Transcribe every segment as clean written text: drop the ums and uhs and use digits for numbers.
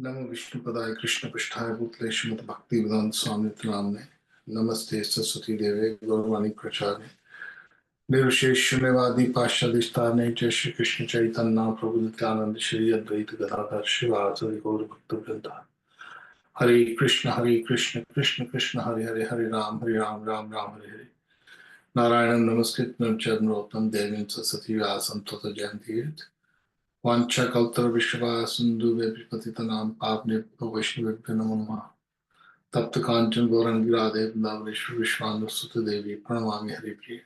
नमो विष्णुपदाय कृष्णपृष्ठाय भूतले श्रीमद् भक्तिवेदांत स्वामी नाम्ने नमस्ते सरस्वती देवे गौरवाणी प्रचारे निर्विशेष शून्यवादी पाश्चादिष्टाने जय श्री कृष्ण चैतन्य प्रभु नित्यानंद श्री अद्वैत गदाधर शिवाचार्य गौर भक्तवृंदा। हरे कृष्ण कृष्ण कृष्ण हरे हरे हरे राम राम राम हरे हरे। नारायणं नमस्कृत्य नरं नरोत्तमं देवीं सरस्वती व्यासं ततो जयन्ति। वाञ्छाकल्पतरुभ्यश्च सिन्धुभ्यः पावनेभ्यो वैष्णवेभ्यो नमो नमः। तप्त कांचन गौरंगी राधे वृंदावनेश्वर विश्वानुसुते देवी प्रणमामि हरिप्रिये।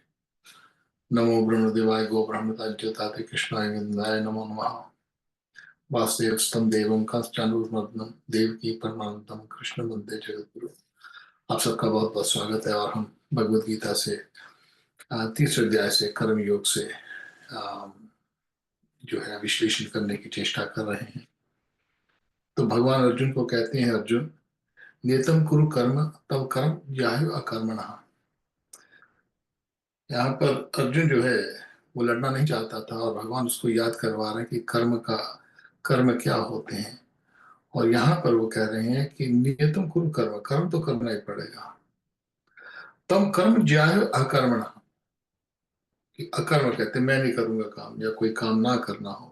नमो ब्रह्मदेवाय गो ब्रह्मताज्योताते कृष्णाय गोविन्दाय नमो नमः। वासुदेवस्तं देवं कंसचानूरमर्दनं देवकी परमानंदं कृष्ण वंदे जगद्गुरु। आप सबका बहुत बहुत स्वागत है और हम भगवद गीता से तीसरे अध्याय से कर्म योग से जो है विश्लेषण करने की चेष्टा कर रहे हैं। तो भगवान अर्जुन को कहते हैं, अर्जुन नियतम कुरु कर्म तव कर्म ज्यायो अकर्मणः। यहाँ पर अर्जुन जो है वो लड़ना नहीं चाहता था और भगवान उसको याद करवा रहे हैं कि कर्म क्या होते हैं। और यहाँ पर वो कह रहे हैं कि नियतम कुरु कर्म, कर्म तो करना ही पड़ेगा। तम कर्म ज्यायो अकर्मणः, कि अकर्म कहते मैं नहीं करूंगा काम या कोई काम ना करना हो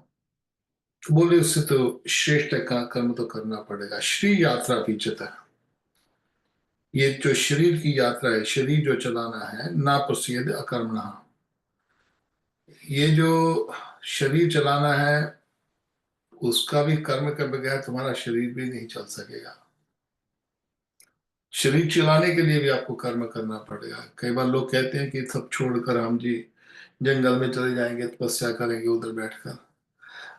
तो बोले उससे तो श्रेष्ठ का कर्म तो करना पड़ेगा। श्री यात्रा पीछे, ये जो शरीर की यात्रा है, शरीर जो चलाना है, ना प्रसिद्ध अकर्मणः, ये जो शरीर चलाना है उसका भी कर्म के बगैर तुम्हारा शरीर भी नहीं चल सकेगा। शरीर चलाने के लिए भी आपको कर्म करना पड़ेगा। कई बार लोग कहते हैं कि सब छोड़कर हम जी जंगल में चले जाएंगे, तपस्या करेंगे उधर बैठकर,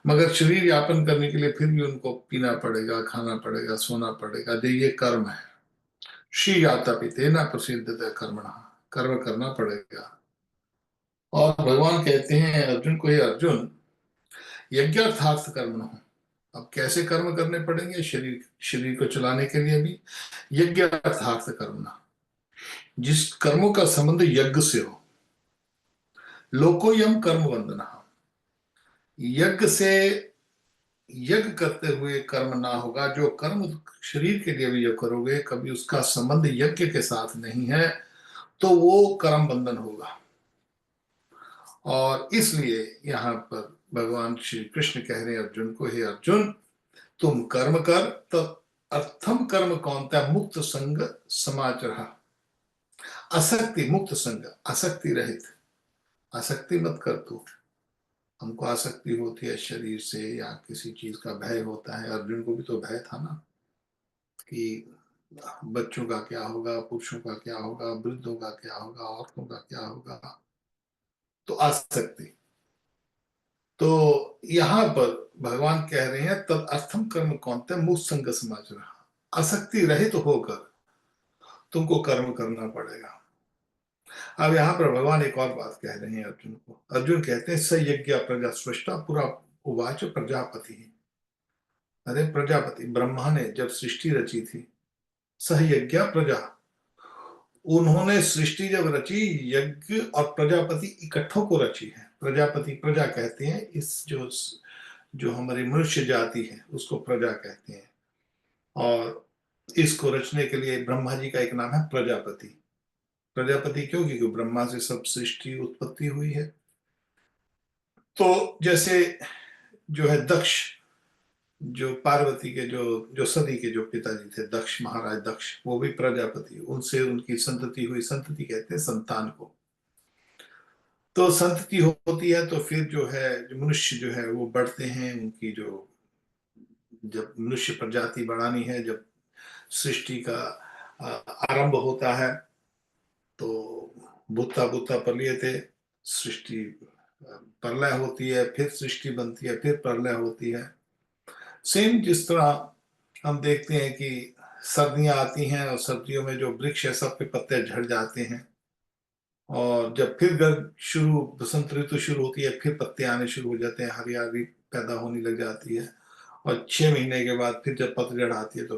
मगर शरीर यापन करने के लिए फिर भी उनको पीना पड़ेगा, खाना पड़ेगा, सोना पड़ेगा। जो ये कर्म है, श्री यात्रा पीते ना प्रसिद्ध कर्मणः, कर्म करना पड़ेगा। और भगवान कहते हैं अर्जुन को, हे अर्जुन यज्ञार्थार्थ कर्म हो। अब कैसे कर्म करने पड़ेंगे? शरीर शरीर को चलाने के लिए भी यज्ञार्थार्थ कर्मणा, जिस कर्मों का संबंध यज्ञ से हो। लोकोयम कर्म वंदना, यज्ञ से यज्ञ करते हुए कर्म ना होगा। जो कर्म शरीर के लिए भी जो करोगे, कभी उसका संबंध यज्ञ के साथ नहीं है तो वो कर्म बंधन होगा। और इसलिए यहाँ पर भगवान श्री कृष्ण कह रहे हैं अर्जुन को, हे अर्जुन तुम कर्म कर, तब अर्थम कर्म कौनता मुक्त संग समाचार, आसक्ति मुक्त संग, आसक्ति रहित। आसक्ति मत कर तू। हमको आसक्ति होती है शरीर से या किसी चीज का भय होता है। अर्जुन को भी तो भय था ना कि बच्चों का क्या होगा, पुरुषों का क्या होगा, वृद्धों का क्या होगा, औरतों का क्या होगा। तो आसक्ति, तो यहां पर भगवान कह रहे हैं तद अर्थम कर्म कौनते मुक्त संग समाचार, आसक्ति रहित होकर तुमको कर्म करना पड़ेगा। अब यहाँ पर भगवान एक और बात कह रहे हैं अर्जुन को। अर्जुन कहते हैं स यज्ञ प्रजा सृष्टा पुरा उवाच प्रजापति। अरे प्रजापति, ब्रह्मा ने जब सृष्टि रची थी, सह यज्ञ प्रजा, उन्होंने सृष्टि जब रची, यज्ञ और प्रजापति इकट्ठों को रची है। प्रजापति, प्रजा कहते हैं इस जो जो हमारी मनुष्य जाति है उसको प्रजा कहते हैं। और इसको रचने के लिए ब्रह्मा जी का एक नाम है प्रजापति। प्रजापति क्यों? क्योंकि ब्रह्मा से सब सृष्टि उत्पत्ति हुई है। तो जैसे जो है दक्ष, जो पार्वती के जो जो सती के जो पिताजी थे, दक्ष महाराज दक्ष, वो भी प्रजापति, उनसे उनकी संतति हुई। संतति कहते हैं संतान को। तो संतति होती है तो फिर जो है जो मनुष्य जो है वो बढ़ते हैं। उनकी जो, जब मनुष्य प्रजाति बढ़ानी है, जब सृष्टि का आरंभ होता है तो बुत्ता बुत्ता प्रलय थे, सृष्टि प्रलय होती है, फिर सृष्टि बनती है, फिर प्रलय होती है। सेम जिस तरह हम देखते हैं कि सर्दियां आती हैं और सर्दियों में जो वृक्ष है सब पे पत्ते झड़ जाते हैं, और जब फिर गर्म शुरू बसंत ऋतु शुरू होती है फिर पत्ते आने शुरू हो जाते हैं, हरियाली पैदा होने लग जाती है। और 6 महीने के बाद फिर जब पतझड़ आती है तो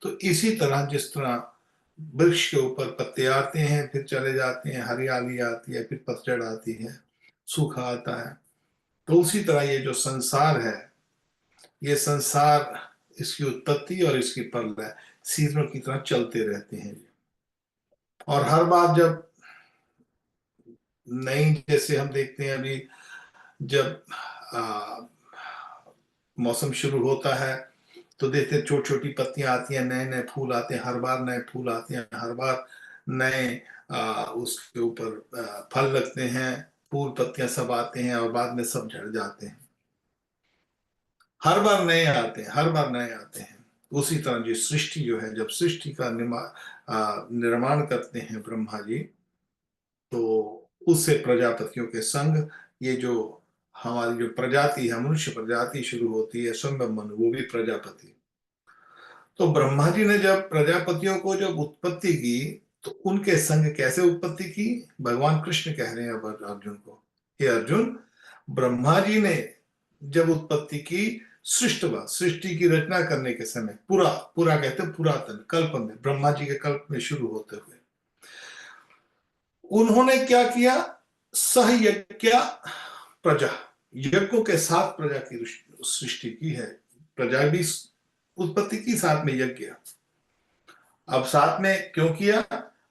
तो इसी तरह जिस तरह वृक्ष के ऊपर पत्ते आते हैं फिर चले जाते हैं, हरियाली आती है, फिर पतझड़ आती है, सूखा आता है, तो उसी तरह ये जो संसार है, ये संसार इसकी उत्पत्ति और इसकी प्रलय सीजनों की तरह चलते रहते हैं। और हर बार जब नई, जैसे हम देखते हैं अभी जब आ, मौसम शुरू होता है तो देखते हैं छोटी छोटी पत्तियां आती हैं, नए नए फूल आते हैं, हर बार नए फूल आते हैं, हर बार नए उसके ऊपर फल लगते हैं, फूल पत्तियां सब आते हैं और बाद में सब झड़ जाते हैं। हर बार नए आते हैं, हर बार नए आते हैं। उसी तरह जो सृष्टि जो है, जब सृष्टि का निर्माण करते हैं ब्रह्मा जी, तो उससे प्रजापतियों के संग ये जो हमारी जो प्रजाति है, मनुष्य प्रजाति शुरू होती है, स्वयं मनु वो भी प्रजापति। तो ब्रह्मा जी ने जब प्रजापतियों को जब उत्पत्ति की, तो उनके संग कैसे उत्पत्ति की? भगवान कृष्ण कह रहे हैं अब अर्जुन को, हे अर्जुन, ब्रह्मा जी ने जब उत्पत्ति की, सृष्टि की रचना करने के समय, पूरा पूरा कहते हैं पुरातन कल्प में, ब्रह्मा जी के कल्प में शुरू होते हुए उन्होंने क्या किया? सहयज्ञ प्रजा, यज्ञों के साथ प्रजा की सृष्टि की है। प्रजा भी उत्पत्ति की, साथ में यज्ञ। अब साथ में क्यों किया?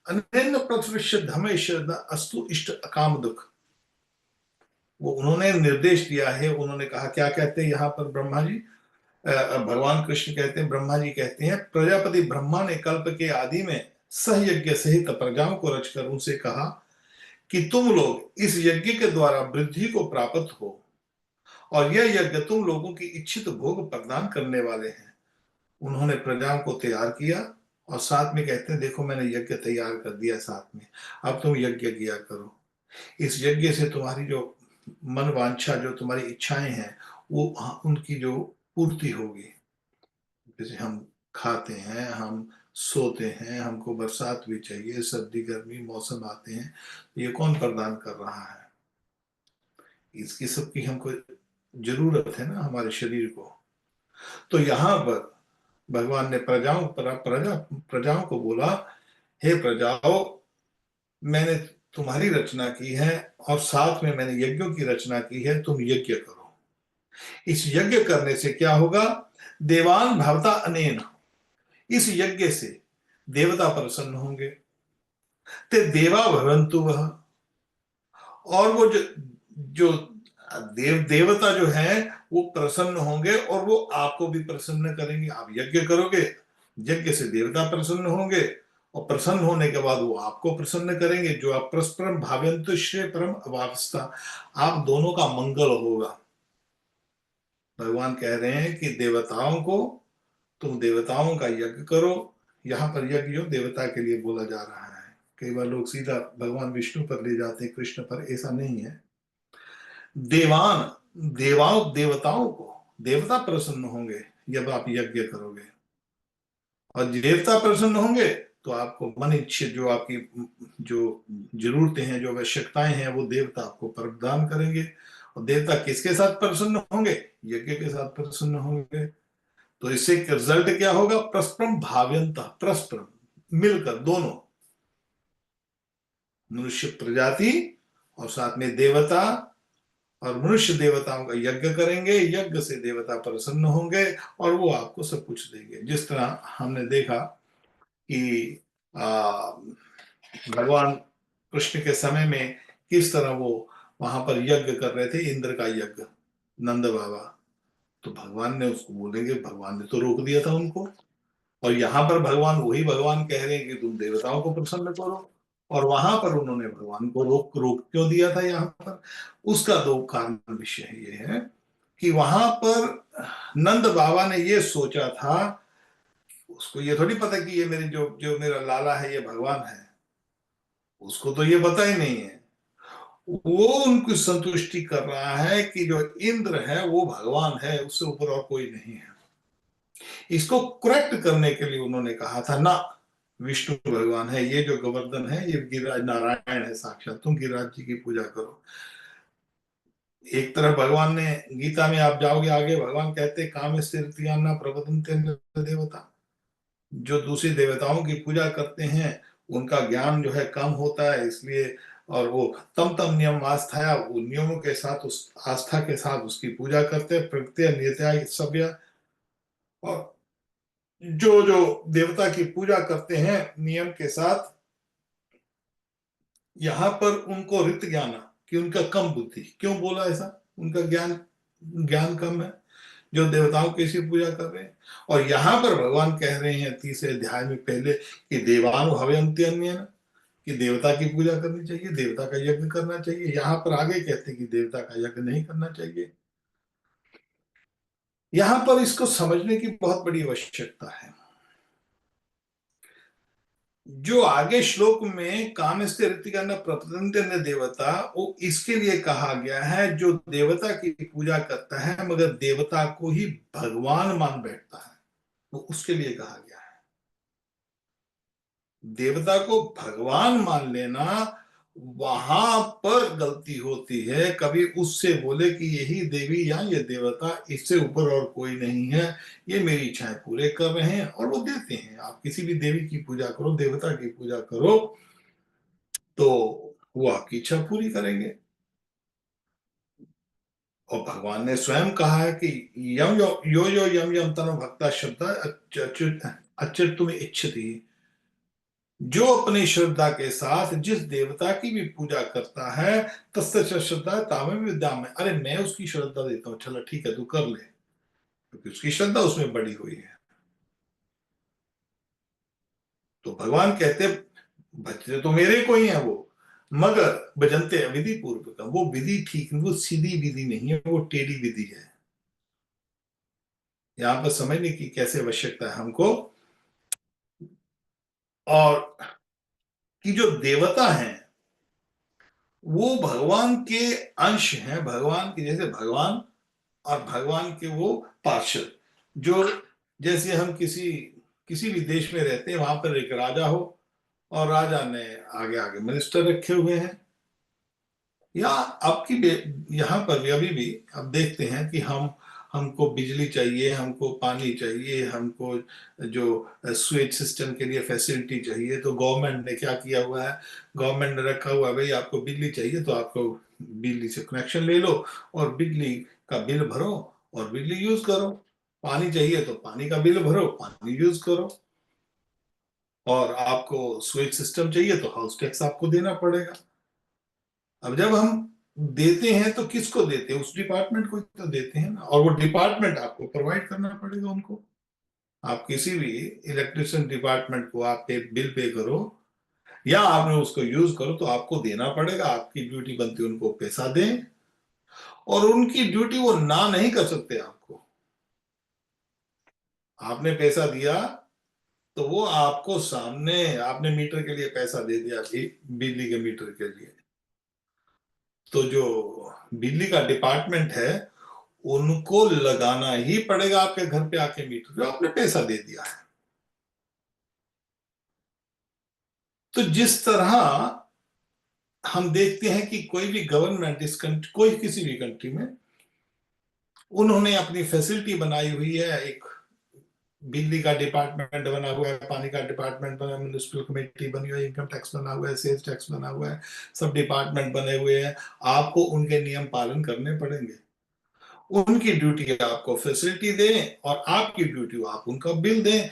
अनन्य प्रतिष्ठ धमेश अस्तु इष्ट अकाम दुख, वो उन्होंने निर्देश दिया है। उन्होंने कहा, क्या कहते हैं यहाँ पर ब्रह्मा जी, भगवान कृष्ण कहते हैं, ब्रह्मा जी कहते हैं, प्रजापति ब्रह्मा ने कल्प के आदि में सहयज्ञ सहित प्रजाओं को रचकर उनसे कहा कि तुम लोग इस यज्ञ के द्वारा वृद्धि को प्राप्त हो, और यह यज्ञ तुम लोगों की इच्छित भोग प्रदान करने वाले हैं। उन्होंने प्रजाओं को तैयार किया और साथ में कहते हैं, देखो मैंने यज्ञ तैयार कर दिया साथ में, अब तुम यज्ञ किया करो। इस यज्ञ से तुम्हारी जो मन वांछा, जो तुम्हारी इच्छाएं हैं, वो उनकी जो पूर्ति होगी। जैसे हम खाते हैं, हम सोते हैं, हमको बरसात भी चाहिए, सर्दी गर्मी मौसम आते हैं, ये कौन प्रदान कर रहा है? इसकी सबकी हमको जरूरत है ना, हमारे शरीर को। तो यहाँ पर भगवान ने प्रजाओं को बोला, हे प्रजाओं, मैंने तुम्हारी रचना की है और साथ में मैंने यज्ञों की रचना की है, तुम यज्ञ करो। इस यज्ञ करने से क्या होगा? देवान भवता अनेन, इस यज्ञ से देवता प्रसन्न होंगे। ते देवा भवंतु वह, और वो जो देवता जो है वो प्रसन्न होंगे और वो आपको भी प्रसन्न करेंगे। आप यज्ञ करोगे, यज्ञ से देवता प्रसन्न होंगे और प्रसन्न होने के बाद वो आपको प्रसन्न करेंगे। जो आप परस्परम भावयन्तु श्रेय परम अवाप्स्ता, आप दोनों का मंगल होगा। भगवान कह रहे हैं कि देवताओं को, तुम देवताओं का यज्ञ करो। यहाँ पर यज्ञ देवता के लिए बोला जा रहा है। कई बार लोग सीधा भगवान विष्णु पर ले जाते हैं, कृष्ण पर, ऐसा नहीं है। देवान, देवताओं को देवता प्रसन्न होंगे जब आप यज्ञ करोगे, और देवता प्रसन्न होंगे तो आपको मन इच्छित जो आपकी जो जरूरतें हैं, जो आवश्यकताएं हैं, वो देवता आपको प्रदान करेंगे। और देवता किसके साथ प्रसन्न होंगे? यज्ञ के साथ प्रसन्न होंगे। तो इससे रिजल्ट क्या होगा? परस्परम भाव्यंता, परस्परम मिलकर, दोनों मनुष्य प्रजाति और साथ में देवता, और मनुष्य देवताओं का यज्ञ करेंगे, यज्ञ से देवता प्रसन्न होंगे और वो आपको सब कुछ देंगे। जिस तरह हमने देखा कि भगवान कृष्ण के समय में किस तरह वो वहां पर यज्ञ कर रहे थे, इंद्र का यज्ञ, नंद बाबा। तो भगवान ने उसको बोलेंगे, भगवान ने तो रोक दिया था उनको। और यहाँ पर भगवान, वही भगवान कह रहे हैं कि तुम देवताओं को प्रसन्न करो, और वहां पर उन्होंने भगवान को रोक रोक क्यों दिया था? यहाँ पर उसका दो कारण विषय ये है कि वहां पर नंद बाबा ने ये सोचा था, उसको ये थोड़ी पता कि ये मेरे जो जो मेरा लाला है ये भगवान है, उसको तो ये पता ही नहीं है। वो उनको संतुष्टि कर रहा है कि जो इंद्र है वो भगवान है, उससे ऊपर और कोई नहीं है। इसको करेक्ट करने के लिए उन्होंने कहा था, ना, विष्णु भगवान है, ये जो गोवर्धन है ये गिरिराज नारायण है साक्षात, तुम गिरिराज जी की पूजा करो। एक तरफ भगवान ने, गीता में आप जाओगे आगे, भगवान कहते काम स्थिरना प्रबंधते देवता, जो दूसरी देवताओं की पूजा करते हैं उनका ज्ञान जो है कम होता है, इसलिए, और वो तम तम नियम आस्थाया, वो नियमों के साथ, उस आस्था के साथ उसकी पूजा करते हैं। प्रकृति नित्या सभ्य, और जो जो देवता की पूजा करते हैं नियम के साथ, यहां पर उनको रित ज्ञान कि उनका कम बुद्धि, क्यों बोला ऐसा, उनका ज्ञान ज्ञान कम है जो देवताओं की ऐसी पूजा कर रहे हैं। और यहां पर भगवान कह रहे हैं तीसरे अध्याय में पहले कि देवानु हवयन्ति अन्येन, कि देवता की पूजा करनी चाहिए, देवता का यज्ञ करना चाहिए। यहां पर आगे कहते हैं कि देवता का यज्ञ नहीं करना चाहिए। यहां पर इसको समझने की बहुत बड़ी आवश्यकता है। जो आगे श्लोक में कामस्य ऋतिका न प्रपतन्ते न देवता, वो इसके लिए कहा गया है जो देवता की पूजा करता है मगर देवता को ही भगवान मान बैठता है, वो उसके लिए कहा गया है। देवता को भगवान मान लेना, वहां पर गलती होती है। कभी उससे बोले कि यही देवी या ये देवता, इससे ऊपर और कोई नहीं है, ये मेरी इच्छाएं पूरे कर रहे हैं, और वो देते हैं। आप किसी भी देवी की पूजा करो, देवता की पूजा करो, तो वो आपकी इच्छा पूरी करेंगे। और भगवान ने स्वयं कहा है कि यम यो यो यो यम यम तनु भक्ता श्रद्धा अच्युत तुम्हें इच्छति, जो अपनी श्रद्धा के साथ जिस देवता की भी पूजा करता है, तस्य श्रद्धा तामे विद्या में, अरे मैं उसकी श्रद्धा देता हूं, चलो ठीक है तू कर ले, क्योंकि उसकी श्रद्धा उसमें बड़ी हुई है। तो भगवान कहते भजते तो मेरे को ही है वो, मगर भजनते विधि पूर्वक, वो विधि ठीक, वो सीधी विधि नहीं है, वो टेढ़ी विधि है। यहां पर समझने की कैसे आवश्यकता है हमको। और कि जो देवता हैं वो भगवान के अंश हैं, भगवान के जैसे भगवान, और भगवान के वो पार्षद। जो जैसे हम किसी किसी भी देश में रहते हैं, वहां पर एक राजा हो और राजा ने आगे आगे मिनिस्टर रखे हुए हैं, या आपकी यहाँ पर भी अभी भी अब देखते हैं कि हमको बिजली चाहिए, हमको पानी चाहिए, हमको जो स्वेज सिस्टम के लिए फैसिलिटी चाहिए, तो गवर्नमेंट ने क्या किया हुआ है, गवर्नमेंट ने रखा हुआ है भाई आपको बिजली चाहिए तो आपको बिजली से कनेक्शन ले लो और बिजली का बिल भरो और बिजली यूज करो। पानी चाहिए तो पानी का बिल भरो, पानी यूज करो। और आपको स्वेज सिस्टम चाहिए तो हाउस टैक्स आपको देना पड़ेगा। अब जब हम देते हैं तो किसको देते हैं, उस डिपार्टमेंट को तो देते हैं ना, और वो डिपार्टमेंट आपको प्रोवाइड करना पड़ेगा उनको। आप किसी भी इलेक्ट्रिशियन डिपार्टमेंट को आप पे बिल पे करो या आपने उसको यूज करो तो आपको देना पड़ेगा, आपकी ड्यूटी बनती है उनको पैसा दें। और उनकी ड्यूटी वो ना नहीं कर सकते आपको। आपने पैसा दिया तो वो आपको सामने, आपने मीटर के लिए पैसा दे दिया, बिजली के मीटर के लिए, तो जो बिजली का डिपार्टमेंट है उनको लगाना ही पड़ेगा आपके घर पे आके मीटर, जो आपने पैसा दे दिया है। तो जिस तरह हम देखते हैं कि कोई भी गवर्नमेंट इस कंट्री, कोई किसी भी कंट्री में, उन्होंने अपनी फैसिलिटी बनाई हुई है, एक बिजली का डिपार्टमेंट बना हुआ है, पानी का डिपार्टमेंट बना, म्यूनिसिपल कमेटी बनी हुई है, इनकम टैक्स बना हुआ है, सेल्स टैक्स बना हुआ है, सब डिपार्टमेंट बने हुए हैं। आपको उनके नियम पालन करने पड़ेंगे। उनकी ड्यूटी आपको फैसिलिटी दें और आपकी ड्यूटी आप उनका बिल दें,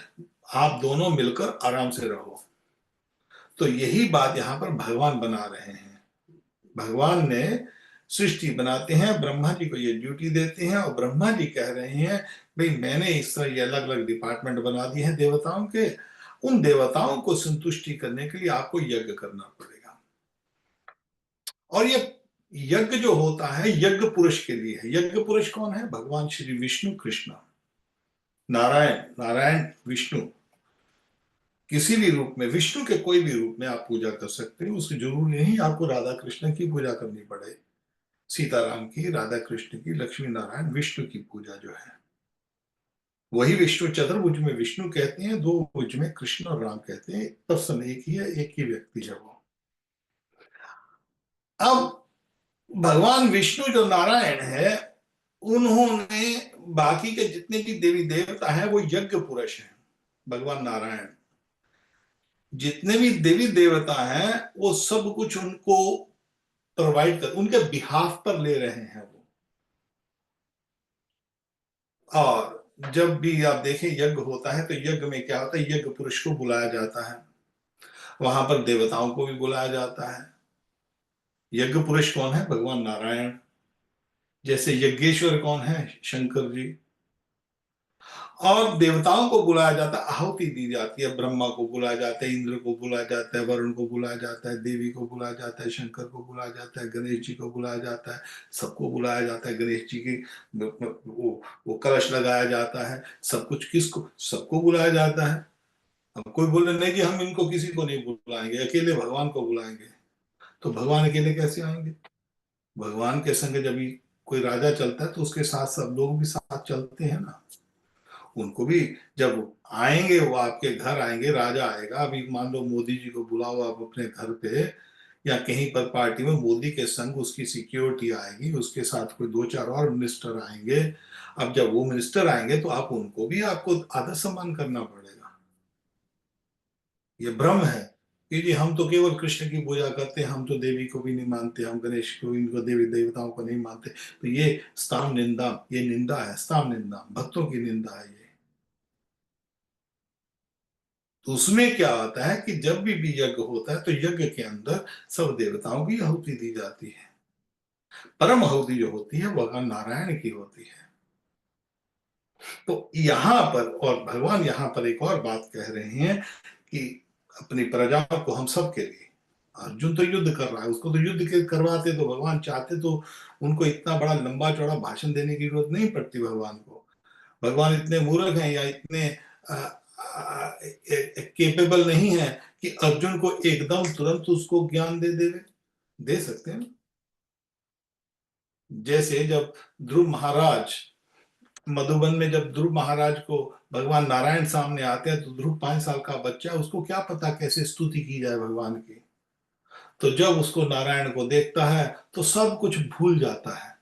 आप दोनों मिलकर आराम से रहो। तो यही बात यहां पर भगवान बना रहे हैं। भगवान ने सृष्टि बनाते हैं, ब्रह्मा जी को ये ड्यूटी देते हैं, और ब्रह्मा जी कह रहे हैं भाई मैंने इस तरह ये अलग अलग डिपार्टमेंट बना दिए हैं देवताओं के, उन देवताओं को संतुष्टि करने के लिए आपको यज्ञ करना पड़ेगा। और ये यज्ञ जो होता है यज्ञ पुरुष के लिए है। यज्ञ पुरुष कौन है? भगवान श्री विष्णु कृष्ण, नारायण, नारायण विष्णु। किसी भी रूप में, विष्णु के कोई भी रूप में आप पूजा कर सकते हो, उसकी जरूरी नहीं आपको राधा कृष्ण की पूजा करनी पड़े, सीताराम की, राधा कृष्ण की, लक्ष्मी नारायण विष्णु की पूजा जो है वही विष्णु। चतुर्भुज में विष्णु कहते हैं, दो भुज में कृष्ण और राम कहते हैं, पर्सन एक ही है, एक ही व्यक्ति है वो। अब भगवान विष्णु जो नारायण है, उन्होंने बाकी के जितने भी देवी देवता हैं वो यज्ञ पुरुष हैं। भगवान नारायण जितने भी देवी देवता हैं वो सब कुछ उनको प्रोवाइड कर, उनके बिहाफ पर ले रहे हैं वो। और जब भी आप देखें यज्ञ होता है तो यज्ञ में क्या होता है, यज्ञ पुरुष को बुलाया जाता है, वहां पर देवताओं को भी बुलाया जाता है। यज्ञ पुरुष कौन है? भगवान नारायण। जैसे यज्ञेश्वर कौन है? शंकर जी। और देवताओं को बुलाया जाता है, आहुति दी जाती है, ब्रह्मा को बुलाया जाता है, इंद्र को बुलाया जाता है, वरुण को बुलाया जाता है, देवी को बुलाया जाता है, शंकर को बुलाया जाता है, गणेश जी को बुलाया जाता है, सबको बुलाया जाता है। गणेश जी की वो कलश लगाया जाता है, सब कुछ किसको? सबको बुलाया जाता है। अब कोई बोले नहीं कि हम इनको किसी को नहीं बुलाएंगे, अकेले भगवान को बुलाएंगे, तो भगवान अकेले कैसे आएंगे? भगवान के संग जब भी कोई राजा चलता है तो उसके साथ सब लोग भी साथ चलते हैं ना। उनको भी जब आएंगे, वो आपके घर आएंगे, राजा आएगा, अभी मान लो मोदी जी को बुलाओ आप अपने घर पे या कहीं पर पार्टी में, मोदी के संग उसकी सिक्योरिटी आएगी, उसके साथ कोई दो चार और मिनिस्टर आएंगे। अब जब वो मिनिस्टर आएंगे तो आप उनको भी आपको आदर सम्मान करना पड़ेगा। ये भ्रम है कि जी हम तो केवल कृष्ण की पूजा करते हैं, हम तो देवी को भी नहीं मानते, हम गणेश को, इनको देवी देवताओं को नहीं मानते। तो ये स्थान निंदा, ये निंदा है, स्थान निंदा, भक्तों की निंदा है ये। तो उसमें क्या होता है कि जब भी यज्ञ होता है तो यज्ञ के अंदर सब देवताओं की आहुति दी जाती है। परम आहुति जो होती है वो भगवान नारायण की होती है। तो यहां पर, और भगवान यहां पर एक और बात कह रहे हैं कि अपनी प्रजाओं को, हम सब के लिए, अर्जुन तो युद्ध कर रहा है, उसको तो युद्ध के करवाते तो भगवान चाहते तो उनको इतना बड़ा लंबा चौड़ा भाषण देने की जरूरत नहीं पड़ती भगवान को। भगवान इतने मूर्ख हैं या इतने केपेबल नहीं है कि अर्जुन को एकदम तुरंत उसको ज्ञान दे सकते हैं। जैसे जब ध्रुव महाराज, मधुबन में जब ध्रुव महाराज को भगवान नारायण सामने आते हैं, तो ध्रुव 5 साल का बच्चा है, उसको क्या पता कैसे स्तुति की जाए भगवान की। तो जब उसको नारायण को देखता है तो सब कुछ भूल जाता है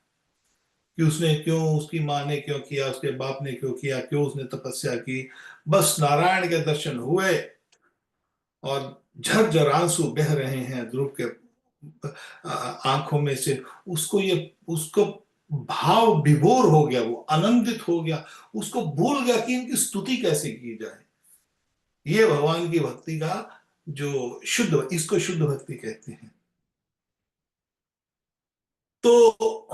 कि उसने क्यों, उसकी माँ ने क्यों किया, उसके बाप ने क्यों किया, क्यों उसने तपस्या की। बस नारायण के दर्शन हुए और झरझर आंसू बह रहे हैं ध्रुव के आंखों में से। उसको भाव विभोर हो गया, वो आनंदित हो गया, उसको भूल गया कि इनकी स्तुति कैसे की जाए। ये भगवान की भक्ति का जो शुद्ध, इसको शुद्ध भक्ति कहते हैं। तो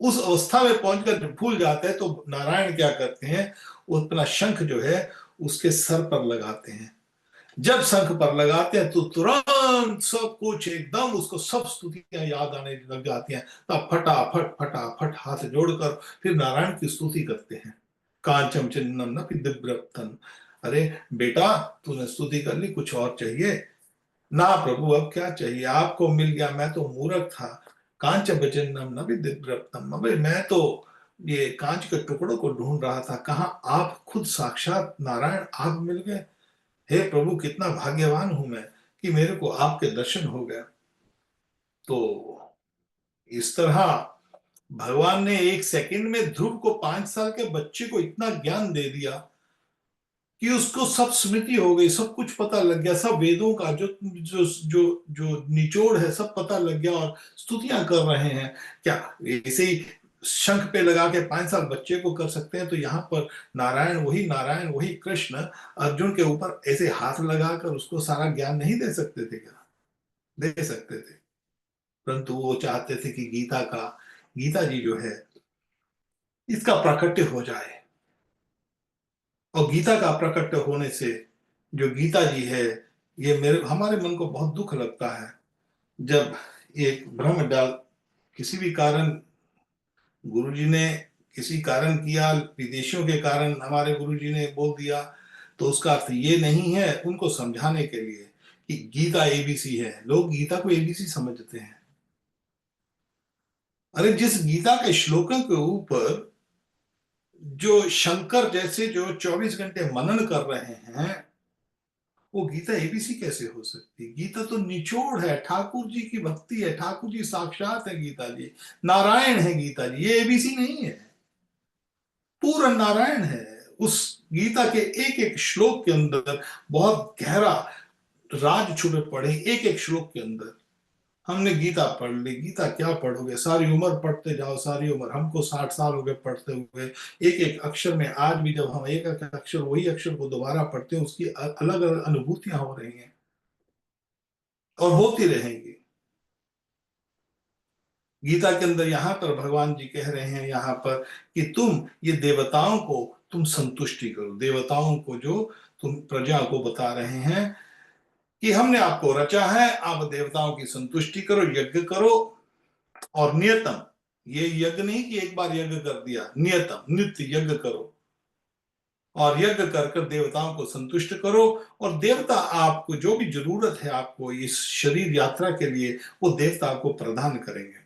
उस अवस्था में पहुंचकर भूल जाते हैं तो नारायण क्या करते हैं, वो अपना शंख जो है उसके सर पर लगाते हैं। जब शंख पर लगाते हैं तो तुरंत सब कुछ एकदम, उसको सब स्तुतियां याद आने लग जाती हैं। तब फटाफट फटाफट हाथ जोड़कर फिर नारायण की स्तुति करते हैं। कांचम चिन्नम न दिव्यतन। अरे बेटा, तूने स्तुति कर ली, कुछ और चाहिए? ना प्रभु, अब क्या चाहिए, आपको मिल गया, मैं तो मूर्ख था। कांच बचिन्नम न दिव्यतम। अबे मैं तो ये कांच के टुकड़ों को ढूंढ रहा था, कहा आप खुद साक्षात नारायण आप मिल गए। हे प्रभु, कितना भाग्यवान हूं मैं कि मेरे को आपके दर्शन हो गया। तो इस तरह भगवान ने एक सेकंड में ध्रुव को, 5 साल के बच्चे को इतना ज्ञान दे दिया कि उसको सब स्मृति हो गई, सब कुछ पता लग गया, सब वेदों का जो जो जो जो निचोड़ है सब पता लग गया, और स्तुतियां कर रहे हैं। क्या ऐसे ही शंख पे लगा के 5 साल बच्चे को कर सकते हैं? तो यहाँ पर नारायण वही कृष्ण अर्जुन के ऊपर ऐसे हाथ लगाकर उसको सारा ज्ञान नहीं दे सकते थे क्या? दे सकते थे, परंतु वो चाहते थे कि गीता जी जो है इसका प्राकट्य हो जाए। और गीता का प्रकट होने से, जो गीता जी है, ये मेरे हमारे मन को बहुत दुख लगता है जब एक भ्रम डाल, किसी भी कारण गुरुजी ने किसी कारण किया, विदेशियों के कारण हमारे गुरुजी ने बोल दिया, तो उसका अर्थ ये नहीं है, उनको समझाने के लिए कि गीता एबीसी है। लोग गीता को एबीसी समझते हैं। अरे जिस गीता के श्लोकों के ऊपर जो शंकर जैसे जो 24 घंटे मनन कर रहे हैं, वो गीता एबीसी कैसे हो सकती? गीता तो निचोड़ है, ठाकुर जी की भक्ति है, ठाकुर जी साक्षात है गीता जी, नारायण है गीता जी, ये एबीसी नहीं है, पूर्ण नारायण है। उस गीता के एक एक श्लोक के अंदर बहुत गहरा राज छुपे पड़े, एक एक श्लोक के अंदर। हमने गीता पढ़ ली, गीता क्या पढ़ोगे, सारी उम्र पढ़ते जाओ, सारी उम्र, हमको 60 साल हो गए पढ़ते हुए। एक एक अक्षर में आज भी जब हम एक एक अक्षर, वही अक्षर को दोबारा पढ़ते हैं, उसकी अलग अलग अनुभूतियां हो रही हैं और होती रहेंगी। गीता के अंदर यहाँ पर भगवान जी कह रहे हैं यहाँ पर कि तुम ये देवताओं को तुम संतुष्टि करो, देवताओं को जो तुम प्रजा को बता रहे हैं कि हमने आपको रचा है, आप देवताओं की संतुष्टि करो, यज्ञ करो। और नियतम, ये यज्ञ नहीं कि एक बार यज्ञ कर दिया, नियतम नित्य यज्ञ करो और यज्ञ कर कर देवताओं को संतुष्ट करो। और देवता आपको जो भी जरूरत है आपको इस शरीर यात्रा के लिए, वो देवता आपको प्रदान करेंगे।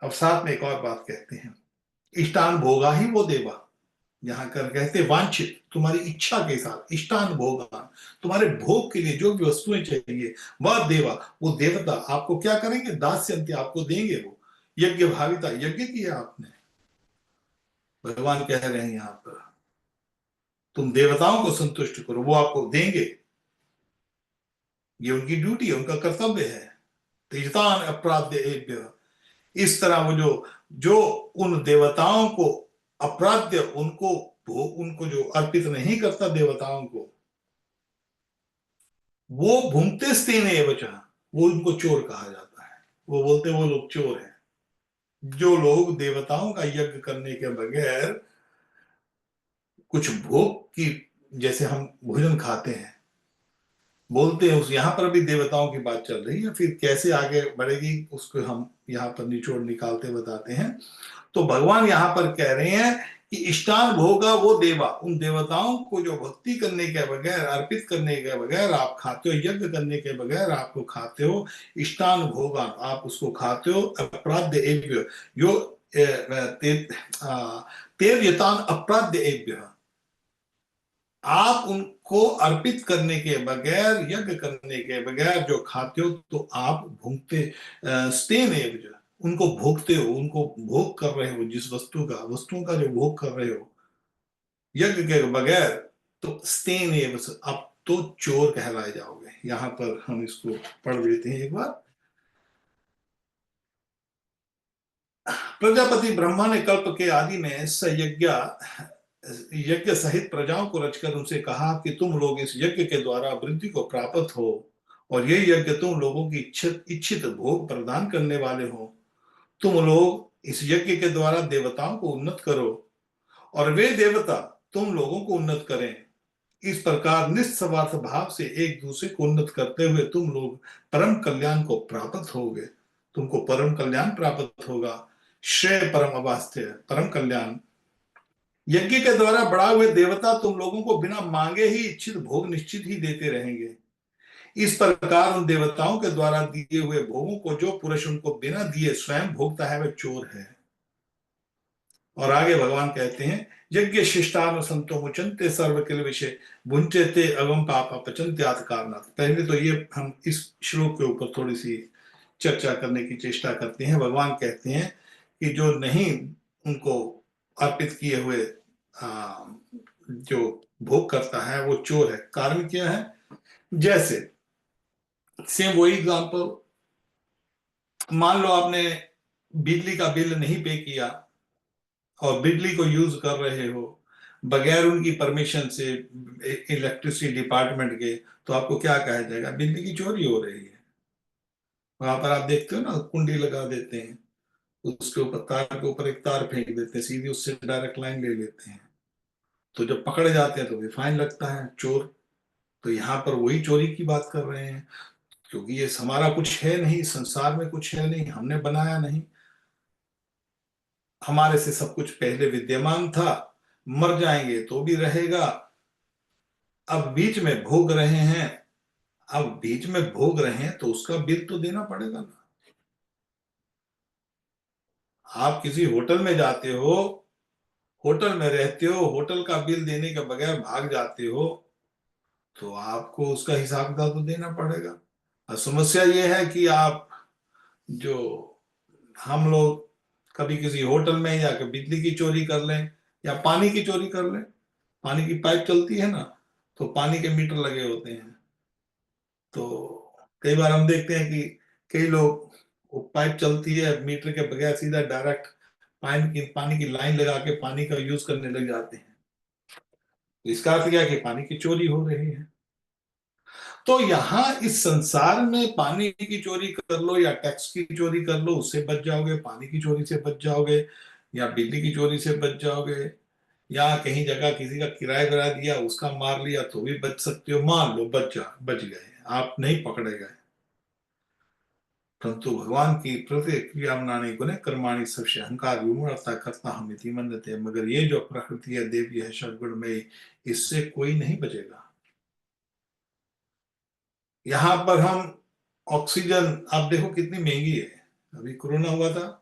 अब साथ में एक और बात कहते हैं, इष्टान भोगा ही वो देवा, यहाँ कर कहते वांछित, तुम्हारी इच्छा के साथ इष्टान भोगा, तुम्हारे भोग के लिए जो भी वस्तुएं चाहिए वह देवा, वो देवता आपको क्या करेंगे, दास्यंत्य आपको देंगे। वो यज्ञ भाविता, यज्ञ किया आपने, भगवान कह रहे हैं यहाँ पर तुम देवताओं को संतुष्ट करो, वो आपको देंगे। ये उनकी ड्यूटी है, उनका कर्तव्य है। तेजतान अपराध्य, इस तरह वो जो जो उन देवताओं को अपराध्य, उनको जो अर्पित नहीं करता देवताओं को, वो भूमते स्तेन बचा, वो उनको चोर कहा जाता है। वो बोलते वो लोग चोर हैं, जो लोग देवताओं का यज्ञ करने के बगैर कुछ भोग की, जैसे हम भोजन खाते हैं, बोलते हैं उस, यहाँ पर भी देवताओं की बात चल रही है, फिर कैसे आगे बढ़ेगी उसको हम यहाँ पर निचोड़ निकालते बताते हैं। तो भगवान यहाँ पर कह रहे हैं कि इष्टान भोगा वो देवा, उन देवताओं को जो भक्ति करने के बगैर, अर्पित करने के बगैर आप खाते हो, यज्ञ करने के बगैर आपको खाते हो, इष्टान भोगा आप उसको खाते हो। अपराध्य एभ्य यो तेर्यतान अपराध्य एभ्य, आप उनको अर्पित करने के बगैर, यज्ञ करने के बगैर जो खाते हो, तो आप भूखते स्तेन एवज, उनको भोगते हो, उनको भोग कर रहे हो, जिस वस्तुओं का जो भोग कर रहे हो यज्ञ के बगैर, तो स्तेन एवज, आप तो चोर कहलाए जाओगे। यहां पर हम इसको पढ़ लेते हैं एक बार। प्रजापति ब्रह्मा ने कल्प के आदि में सयज्ञ यज्ञ सहित प्रजाओं को रचकर उनसे कहा कि तुम लोग इस यज्ञ के द्वारा वृद्धि को प्राप्त हो, और ये यज्ञ तुम लोगों की इच्छित इच्छित भोग प्रदान करने वाले हो। तुम लोग इस यज्ञ के द्वारा देवताओं को उन्नत करो और वे देवता तुम लोगों को उन्नत करें। इस प्रकार निस्वार्थ भाव से एक दूसरे को उन्नत करते हुए तुम लोग परम कल्याण को प्राप्त होगे, तुमको परम कल्याण प्राप्त होगा। श्रेय परम अवास्त्य, परम कल्याण। यज्ञ के द्वारा बढ़ा हुए देवता तुम लोगों को बिना मांगे ही इच्छित भोग निश्चित ही देते रहेंगे। इस प्रकार उन देवताओं के द्वारा दिए हुए भोगों को जो पुरुष उनको बिना दिए स्वयं भोगता है वह चोर है। और आगे भगवान कहते हैं, यज्ञ शिष्टान संतो मुचंते सर्व किल विषय भुंचते अगम पापा पचंत्यात कारणात्। पहले तो ये हम इस श्लोक के ऊपर थोड़ी सी चर्चा करने की चेष्टा करते हैं। भगवान कहते हैं कि जो नहीं उनको अर्पित किए हुए जो भोग करता है वो चोर है। कारण क्या है, जैसे सेम वही एग्जाम्पल, मान लो आपने बिजली का बिल नहीं पे किया और बिजली को यूज कर रहे हो बगैर उनकी परमिशन से, इलेक्ट्रिसिटी डिपार्टमेंट के, तो आपको क्या कहा जाएगा, बिजली की चोरी हो रही है। वहां पर आप देखते हो ना, कुंडी लगा देते हैं, उसके ऊपर तार के ऊपर एक तार फेंक देते हैं, सीधी उससे डायरेक्ट लाइन ले लेते हैं। तो जब पकड़े जाते हैं तो भी फाइन लगता है, चोर। तो यहाँ पर वही चोरी की बात कर रहे हैं, क्योंकि ये हमारा कुछ है नहीं, संसार में कुछ है नहीं, हमने बनाया नहीं, हमारे से सब कुछ पहले विद्यमान था, मर जाएंगे तो भी रहेगा। अब बीच में भोग रहे हैं, अब बीच में भोग रहे हैं तो उसका बिल तो देना पड़ेगा ना। आप किसी होटल में जाते हो, होटल में रहते हो, होटल का बिल देने के बगैर भाग जाते हो, तो आपको उसका हिसाब किताब तो देना पड़ेगा। और समस्या ये है कि आप जो, हम लोग कभी किसी होटल में जाकर बिजली की चोरी कर लें या पानी की चोरी कर लें, पानी की पाइप चलती है ना, तो पानी के मीटर लगे होते हैं, तो कई बार हम देखते हैं कि कई लोग, वो पाइप चलती है मीटर के बगैर, सीधा डायरेक्ट पानी की लाइन लगा के पानी का यूज करने लग जाते हैं। इसका अर्थ क्या है कि पानी की चोरी हो रही है। तो यहां इस संसार में पानी की चोरी कर लो या टैक्स की चोरी कर लो, उससे बच जाओगे, पानी की चोरी से बच जाओगे, या बिजली की चोरी से बच जाओगे, या कहीं जगह किसी का किराया करा दिया उसका मार लिया तो भी बच सकते हो। मान लो बच गए, आप नहीं पकड़े गए। परंतु भगवान की प्रतिक्रिया मनाने गुण कर्माणी सबसे अहंकार विमूढ़ता करता हम इति मन्यते। मगर ये जो प्रकृति है, देवी है, सदगुण में, इससे कोई नहीं बचेगा। यहां पर हम ऑक्सीजन, आप देखो कितनी महंगी है। अभी कोरोना हुआ था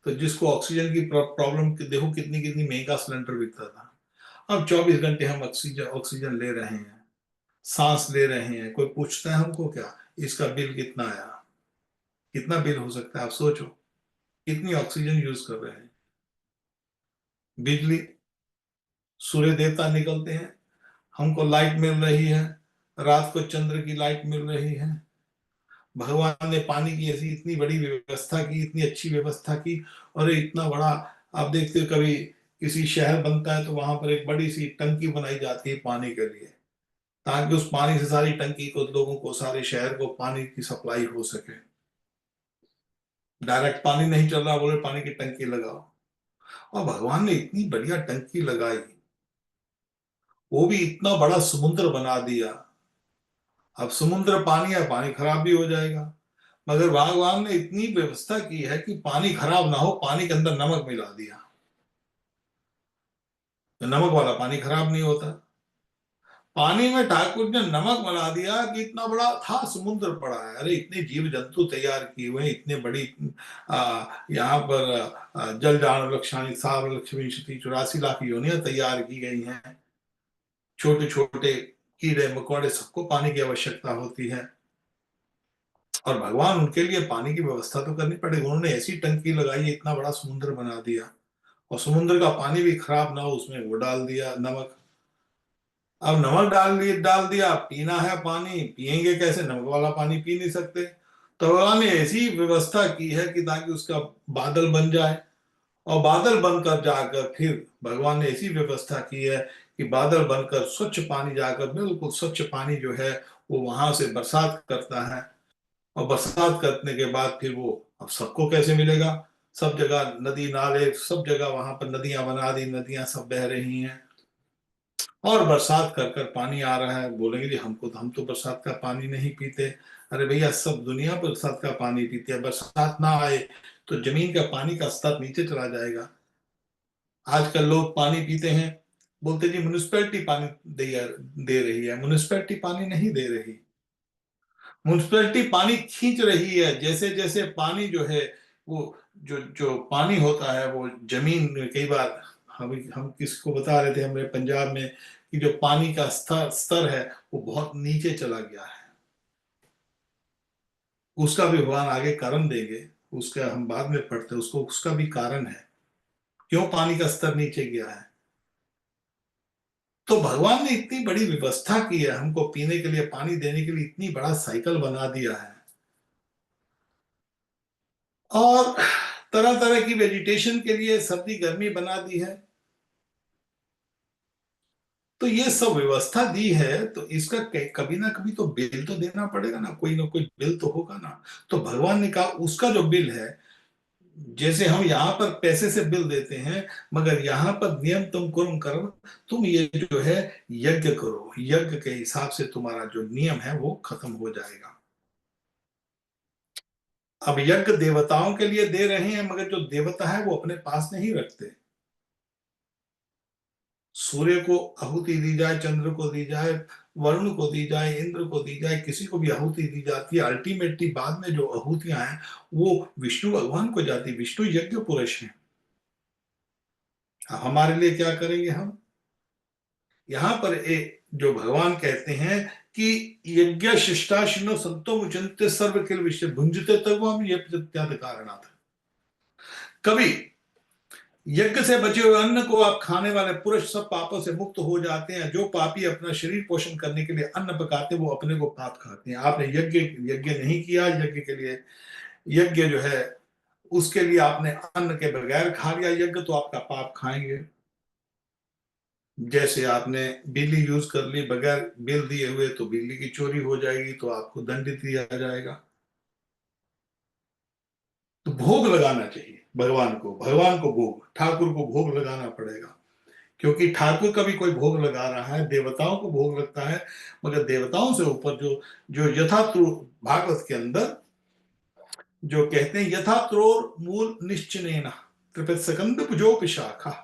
तो जिसको ऑक्सीजन की प्रॉब्लम, देखो कितनी कितनी महंगा सिलेंडर बिकता था। अब 24 घंटे हम ऑक्सीजन ऑक्सीजन ले रहे हैं, सांस ले रहे हैं। कोई पूछता है हमको क्या इसका बिल कितना आया? कितना बिल हो सकता है आप सोचो, कितनी ऑक्सीजन यूज कर रहे हैं। बिजली, सूर्य देवता निकलते हैं, हमको लाइट मिल रही है, रात को चंद्र की लाइट मिल रही है। भगवान ने पानी की ऐसी इतनी बड़ी व्यवस्था की, इतनी अच्छी व्यवस्था की। और इतना बड़ा, आप देखते हो कभी किसी शहर बनता है तो वहां पर एक बड़ी सी टंकी बनाई जाती है पानी के लिए, ताकि उस पानी से सारी टंकी को, लोगों को, सारे शहर को पानी की सप्लाई हो सके। डायरेक्ट पानी नहीं चल रहा, बोले पानी की टंकी लगाओ। और भगवान ने इतनी बढ़िया टंकी लगाई, वो भी इतना बड़ा समुद्र बना दिया। अब समुद्र पानी है, पानी खराब भी हो जाएगा। मगर भगवान ने इतनी व्यवस्था की है कि पानी खराब ना हो, पानी के अंदर नमक मिला दिया तो नमक वाला पानी खराब नहीं होता। पानी में ठाकुर ने नमक मिला दिया कि इतना बड़ा था समुद्र पड़ा है, अरे इतने जीव जंतु तैयार किए हुए, इतने बड़ी यहाँ पर जल जान लक्षाणी सार लक्ष्मी 84 लाख योनियां तैयार की गई हैं। छोटे छोटे कीड़े मकोड़े, सबको पानी की आवश्यकता होती है। और भगवान उनके लिए पानी की व्यवस्था तो करनी पड़ेगी। उन्होंने ऐसी टंकी लगाई, इतना बड़ा समुद्र बना दिया, और समुद्र का पानी भी खराब ना हो उसमें वो डाल दिया नमक। अब नमक डाल दिया, पीना है पानी, पिएंगे कैसे? नमक वाला पानी पी नहीं सकते। तो भगवान ने ऐसी व्यवस्था की है कि ताकि उसका बादल बन जाए, और बादल बनकर जाकर फिर भगवान ने ऐसी व्यवस्था की है कि बादल बनकर स्वच्छ पानी जाकर, बिल्कुल स्वच्छ पानी जो है वो वहां से बरसात करता है। और बरसात करने के बाद फिर वो अब सबको कैसे मिलेगा? सब जगह नदी नाले, सब जगह वहां पर नदियां बना दी, नदियां सब बह रही हैं, और बरसात कर कर पानी आ रहा है। बोलेंगे जी हमको तो, हम तो बरसात का पानी नहीं पीते। अरे भैया, सब दुनिया बरसात का पानी पीती है। बरसात ना आए तो जमीन का पानी का स्तर नीचे चला जाएगा। आजकल लोग पानी पीते हैं, बोलते जी म्यूनिसपैलिटी पानी दे रही है। म्यूनिसपैलिटी पानी नहीं दे रही, म्यूनिसपैलिटी पानी खींच रही है। जैसे जैसे पानी जो है वो, जो जो पानी होता है वो जमीन में, कई बार हम किसको बता रहे थे हमारे पंजाब में, कि जो पानी का स्तर स्तर है वो बहुत नीचे चला गया है। उसका भी भगवान आगे कारण देंगे, उसका हम बाद में पढ़ते हैं उसको, उसका भी कारण है क्यों पानी का स्तर नीचे गया है। तो भगवान ने इतनी बड़ी व्यवस्था की है, हमको पीने के लिए, पानी देने के लिए इतनी बड़ा साइकिल बना दिया है, और तरह तरह की वेजिटेशन के लिए सर्दी गर्मी बना दी है। तो ये सब व्यवस्था दी है, तो इसका कभी ना कभी तो बिल तो देना पड़ेगा ना कोई बिल तो होगा ना। तो भगवान ने कहा उसका जो बिल है, जैसे हम यहाँ पर पैसे से बिल देते हैं, मगर यहाँ पर नियम तुम कर्म कर्म, तुम ये जो है यज्ञ करो, यज्ञ के हिसाब से तुम्हारा जो नियम है वो खत्म हो जाएगा। अब यज्ञ देवताओं के लिए दे रहे हैं, मगर जो देवता है वो अपने पास नहीं रखते। सूर्य को आहुति दी जाए, चंद्र को दी जाए, वरुण को दी जाए, इंद्र को दी जाए, किसी को भी आहुति दी जाती है। अल्टीमेटली बाद में जो आहुतियां हैं वो विष्णु भगवान को जाती। विष्णु यज्ञ पुरुष है। हमारे लिए क्या करेंगे हम? यहाँ पर एक जो भगवान कहते हैं कि यज्ञ शिष्टाशिनो संतो मुचंते सर्व किल विषय भुंजते तब हम ये प्रत्यात कारणात्। कभी यज्ञ से बचे हुए अन्न को आप खाने वाले पुरुष सब पापों से मुक्त हो जाते हैं। जो पापी अपना शरीर पोषण करने के लिए अन्न पकाते हैं वो अपने को पाप खाते हैं। आपने यज्ञ यज्ञ नहीं किया, यज्ञ के लिए, यज्ञ जो है उसके लिए आपने अन्न के बगैर खा लिया यज्ञ, तो आपका पाप खाएंगे। जैसे आपने बिजली यूज कर ली बगैर बिल दिए हुए, तो बिजली की चोरी हो जाएगी, तो आपको दंडित दिया जाएगा। तो भोग लगाना चाहिए भगवान को, भगवान को भोग, ठाकुर को भोग लगाना पड़ेगा। क्योंकि ठाकुर का भी कोई भोग लगा रहा है, देवताओं को भोग लगता है, मगर देवताओं से ऊपर जो जो यथात्रू भागवत के अंदर जो कहते हैं, यथात्रोर मूल निश्चिनेन त्रिपित सकंद पुजोपि शाखा।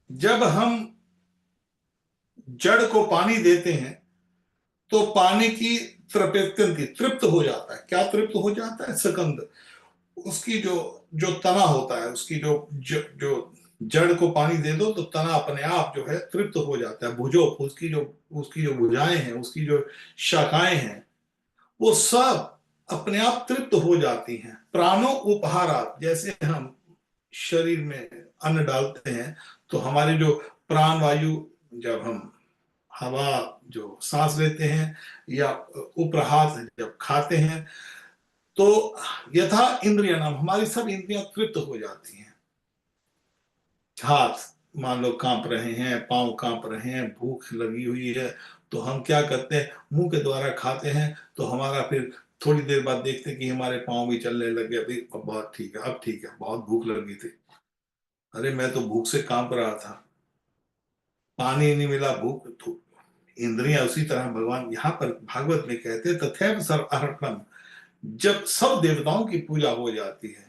जब हम जड़ को पानी देते हैं तो पानी की तृप्यंती तृप्त हो जाता है। क्या तृप्त हो जाता है? सकंद, उसकी जो जो तना होता है, उसकी जो जड़ को पानी दे दो तो तना अपने आप जो है तृप्त हो जाता है। भुजो, उसकी जो भुजाएं हैं, उसकी जो शाखाएं हैं, वो सब अपने आप तृप्त हो जाती हैं। प्राणो उपहारात, जैसे हम शरीर में अन्न डालते हैं तो हमारे जो प्राण वायु, जब हम हवा जो सांस लेते हैं या उपहार जब खाते हैं, तो यथा इंद्रिया नाम, हमारी सब इंद्रियां तृप्त हो जाती हैं। हाथ मान लो कांप रहे हैं, पांव कांप रहे हैं, भूख लगी हुई है, तो हम क्या करते हैं? मुंह के द्वारा खाते हैं, तो हमारा फिर थोड़ी देर बाद देखते हैं कि हमारे पांव भी चलने लगे। अभी बहुत ठीक है, अब ठीक है, बहुत भूख लगी थी, अरे मैं तो भूख से कांप रहा था, पानी नहीं मिला, भूख तो इंद्रियां उसी तरह भगवान यहाँ पर भागवत में कहते हैं, तथैव सर्व अर्पण। जब सब देवताओं की पूजा हो जाती है,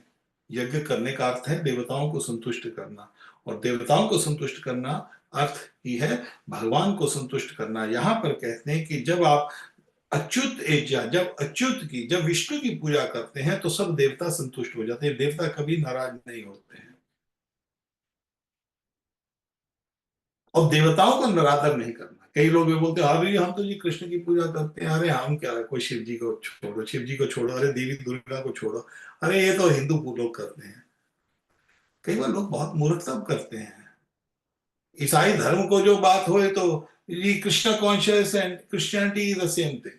यज्ञ करने का अर्थ है देवताओं को संतुष्ट करना, और देवताओं को संतुष्ट करना अर्थ ही है भगवान को संतुष्ट करना। यहां पर कहते हैं कि जब आप अच्युत एजा, जब विष्णु की पूजा करते हैं तो सब देवता संतुष्ट हो जाते हैं, देवता कभी नाराज नहीं होते हैं। और देवताओं को निरादर नहीं करना। कई लोग ये बोलते हैं, अरे हम तो जी कृष्ण की पूजा करते हैं, अरे हम क्या, कोई शिव जी को छोड़ो, शिव जी को छोड़ो, अरे देवी दुर्गा को छोड़ो, अरे ये तो हिंदू लोग करते हैं। कई बार लोग बहुत मूर्खता करते हैं। ईसाई धर्म को जो बात हो तो ये Krishna conscious and Christianity is the same thing,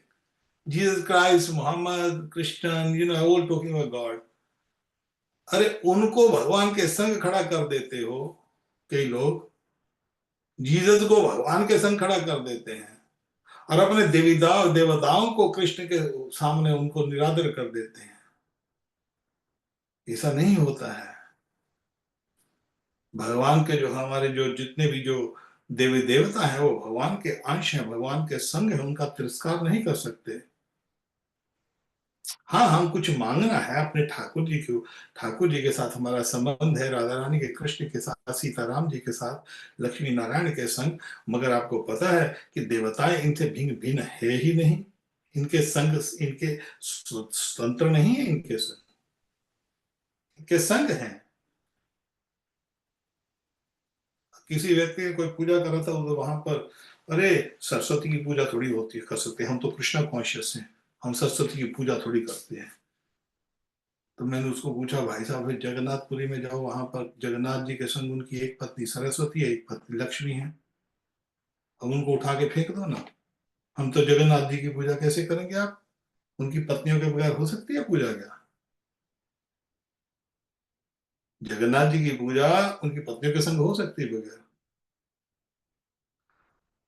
Jesus Christ, Mohammed, Christian, all talking about God. अरे उनको भगवान के संग खड़ा कर देते हो। कई लोग जीसस को भगवान के संग खड़ा कर देते हैं और अपने देवताओं को कृष्ण के सामने उनको निरादर कर देते हैं। ऐसा नहीं होता है। भगवान के जो हमारे जो जितने भी जो देवी देवता हैं वो भगवान के अंश हैं, भगवान के संग है, उनका तिरस्कार नहीं कर सकते। हाँ, हम कुछ मांगना है अपने ठाकुर जी को, ठाकुर जी के साथ हमारा संबंध है, राधा रानी के, कृष्ण के साथ, सीताराम जी के साथ, लक्ष्मी नारायण के संग। मगर आपको पता है कि देवताएं इनसे भिन्न भिन्न है ही नहीं। इनके संग, इनके स्वतंत्र नहीं है, इनके संग, इनके संग हैं। किसी व्यक्ति ने कोई पूजा करा था तो वहां पर, अरे सरस्वती की पूजा थोड़ी होती है, कर सकते हैं, हम तो कृष्णा कॉन्शियस हैं, हम सरस्वती की पूजा थोड़ी करते हैं। तो मैंने उसको पूछा, भाई साहब फिर जगन्नाथपुरी में जाओ, वहां पर जगन्नाथ जी के संग उनकी एक पत्नी सरस्वती है, एक पत्नी लक्ष्मी है, अब उनको उठा के फेंक दो ना। हम तो जगन्नाथ जी की पूजा कैसे करेंगे? आप उनकी पत्नियों के बगैर हो सकती है पूजा क्या? जगन्नाथ जी की पूजा उनकी पत्नियों के संग हो सकती है बगैर?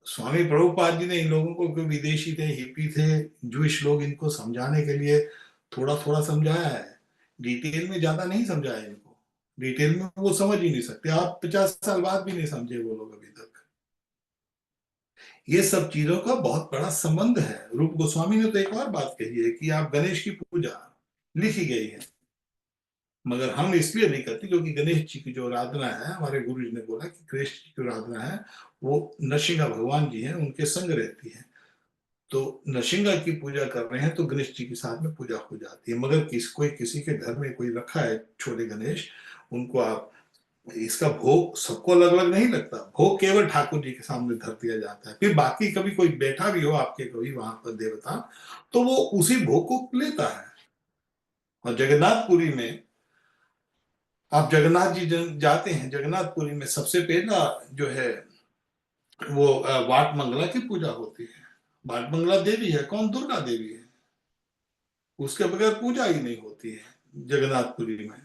स्वामी प्रभुपाद जी ने इन लोगों को, जो विदेशी थे, हिप्पी थे, जूइश लोग, इनको समझाने के लिए थोड़ा थोड़ा समझाया है, डिटेल में ज्यादा नहीं समझाया इनको। डिटेल में वो समझ ही नहीं सकते, आप 50 साल बाद भी नहीं समझे वो लोग अभी तक। ये सब चीजों का बहुत बड़ा संबंध है। रूप गोस्वामी ने तो एक और बात कही है कि आप गणेश की पूजा लिखी गई है, मगर हम इसलिए नहीं करते क्योंकि गणेश जी की जो आराधना है, हमारे गुरु जी ने बोला कि गणेश जी की आराधना है वो नरसिंह भगवान जी हैं, उनके संग रहती है। तो नरसिंह की पूजा कर रहे हैं तो गणेश जी के साथ में पूजा हो जाती है। मगर कोई किसी के घर में कोई रखा है छोटे गणेश, उनको आप, इसका भोग सबको अलग अलग नहीं लगता, भोग केवल ठाकुर जी के सामने धर दिया जाता है। फिर बाकी कभी कोई बैठा भी हो आपके, कोई वहां पर देवता, तो वो उसी भोग को लेता है। और जगन्नाथपुरी में आप जगन्नाथ जी जाते हैं, जगन्नाथपुरी में सबसे पहला जो है वो वाट मंगला की पूजा होती है। वाट मंगला देवी है कौन? दुर्गा देवी है, उसके बगैर पूजा ही नहीं होती है जगन्नाथपुरी में।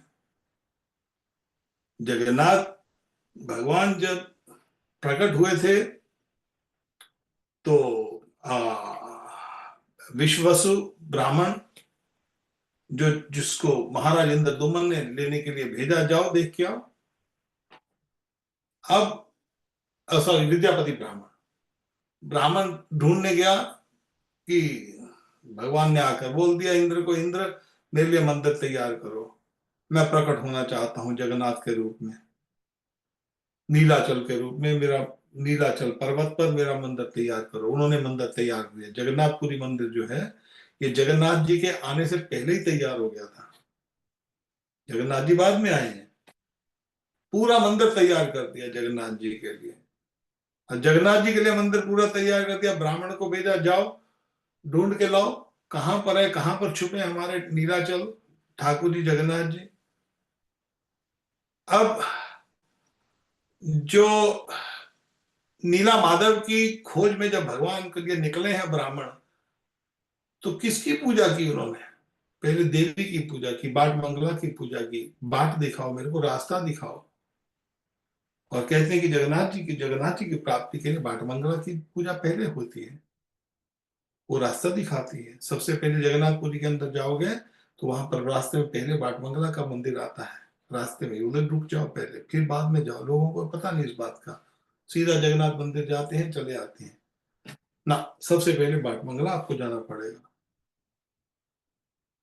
जगन्नाथ भगवान जब प्रकट हुए थे तो विश्ववसु ब्राह्मण जो जिसको महाराज इंद्रदुम्न ने लेने के लिए भेजा, जाओ देख के आओ। अब सॉरी, विद्यापति ब्राह्मण ब्राह्मण ढूंढने गया कि भगवान ने आकर बोल दिया इंद्र को, इंद्र मेरे लिए मंदिर तैयार करो, मैं प्रकट होना चाहता हूं जगन्नाथ के रूप में, नीलाचल के रूप में, मेरा नीलाचल पर्वत पर मेरा मंदिर तैयार करो। उन्होंने मंदिर तैयार किया। जगन्नाथपुरी मंदिर जो है ये जगन्नाथ जी के आने से पहले ही तैयार हो गया था, जगन्नाथ जी बाद में आए हैं। पूरा मंदिर तैयार कर दिया जगन्नाथ जी के लिए, और जगन्नाथ जी के लिए मंदिर पूरा तैयार कर दिया। ब्राह्मण को भेजा, जाओ ढूंढ के लाओ, कहां पर है, कहां पर छुपे हमारे नीलाचल ठाकुर जी जगन्नाथ जी। अब जो नीला माधव की खोज में जब भगवान के लिए निकले हैं ब्राह्मण, तो किसकी पूजा की उन्होंने? पहले देवी की पूजा की, बाट मंगला की पूजा की। बाट दिखाओ मेरे को, रास्ता दिखाओ। और कहते हैं कि जगन्नाथ जी की प्राप्ति के लिए बाट मंगला की पूजा पहले होती है, वो रास्ता दिखाती है। सबसे पहले जगन्नाथपुरी के अंदर जाओगे तो वहां पर रास्ते में पहले बाट मंगला का मंदिर आता है, रास्ते में उधर रुक जाओ पहले, फिर बाद में जाओ। लोगों को पता नहीं इस बात का, सीधा जगन्नाथ मंदिर जाते हैं चले आते हैं ना। सबसे पहले बाट मंगला आपको जाना पड़ेगा।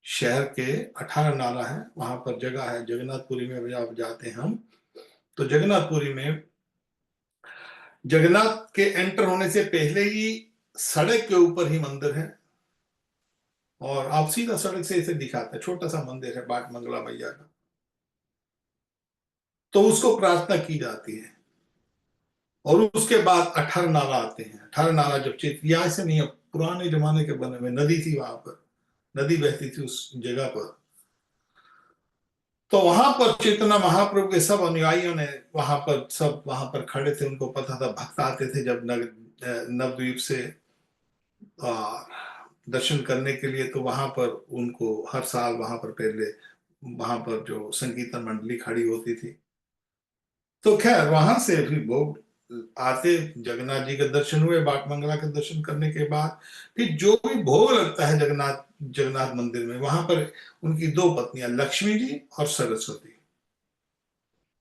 शहर के 18 नाला है, वहां पर जगह है जगन्नाथपुरी में। आप जाते हैं हम तो जगन्नाथपुरी में जगन्नाथ के एंटर होने से पहले ही सड़क के ऊपर ही मंदिर है, और आप सीधा सड़क से इसे दिखाते हैं, छोटा सा मंदिर है बाट मंगला मैया का। तो उसको प्रार्थना की जाती है, और उसके बाद 18 नाला आते हैं। 18 नाला जब यहाँ से नहीं है, पुराने जमाने के बने हुए, नदी थी वहां पर, नदी बहती थी उस जगह पर। तो वहां पर चैतन्य महाप्रभु के सब अनुयायियों ने वहां पर, सब वहां पर खड़े थे। उनको पता था भक्त आते थे जब नवद्वीप से और दर्शन करने के लिए, तो वहां पर उनको हर साल वहां पर पहले वहां पर जो संकीर्तन मंडली खड़ी होती थी। तो खैर वहां से भी भोग आते, जगन्नाथ जी के दर्शन हुए, बाट मंगला के दर्शन करने के बाद फिर जो भी भोग लगता है जगन्नाथ जगन्नाथ मंदिर में, वहां पर उनकी दो पत्नियां लक्ष्मी जी और सरस्वती।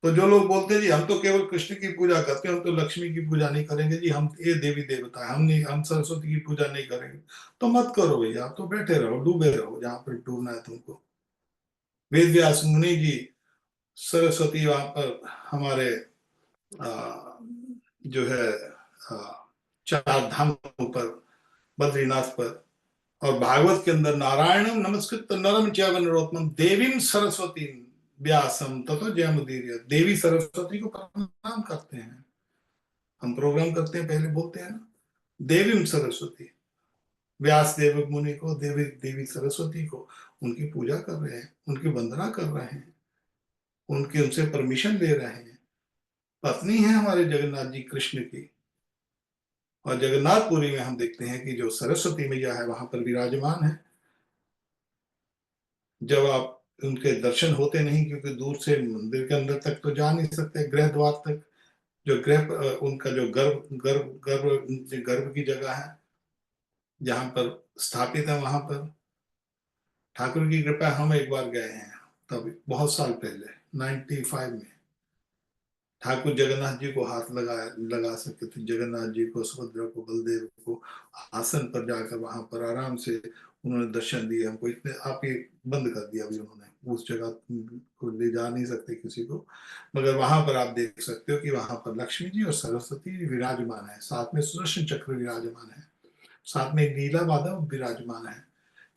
तो जो लोग बोलते हैं जी हम तो केवल कृष्ण की पूजा करते हैं, हम तो लक्ष्मी की पूजा नहीं करेंगे जी, हम ये देवी देवता है, हम नहीं, हम सरस्वती की पूजा नहीं करेंगे, तो मत करो भैया, आप तो बैठे रहो, डूबे रहो जहां पर डूबना है तुमको। वेद व्यास मुनि जी, सरस्वती वहां पर हमारे आ, जो है आ, चार धामों पर, बद्रीनाथ पर, और भागवत के अंदर नारायणम नमस्कृत नरम चैव नरोत्तमम देवीम सरस्वती व्यासम ततो जयमुदीर्य। देवी सरस्वती को प्रणाम करते हैं, हम प्रोग्राम करते हैं पहले बोलते हैं ना, देवीम सरस्वती, व्यास देव मुनि को, देवी देवी सरस्वती को, उनकी पूजा कर रहे हैं, उनकी वंदना कर रहे हैं, उनके उनसे परमिशन ले रहे हैं। पत्नी है हमारे जगन्नाथ जी कृष्ण की। और जगन्नाथपुरी में हम देखते हैं कि जो सरस्वती मैया है वहां पर विराजमान है। जब आप उनके दर्शन होते नहीं, क्योंकि दूर से मंदिर के अंदर तक तो जा नहीं सकते, गृह द्वार तक, जो गृह उनका जो गर्भ गर्भ गर्भ गर्भ की जगह है जहां पर स्थापित है, वहां पर ठाकुर की कृपा, हम एक बार गए हैं तब बहुत साल पहले 95 में। ठाकुर जगन्नाथ जी को हाथ लगा सके थे, जगन्नाथ जी को, सुभद्रा को, बलदेव को, आसन पर जाकर वहां पर आराम से उन्होंने दर्शन दिए हमको। इतने आप ये बंद कर दिया अभी उन्होंने, उस जगह को ले जा नहीं सकते किसी को, मगर वहां पर आप देख सकते हो कि वहां पर लक्ष्मी जी और सरस्वती विराजमान है, साथ में सुदर्शन चक्र विराजमान है, साथ में नीला माधव विराजमान है,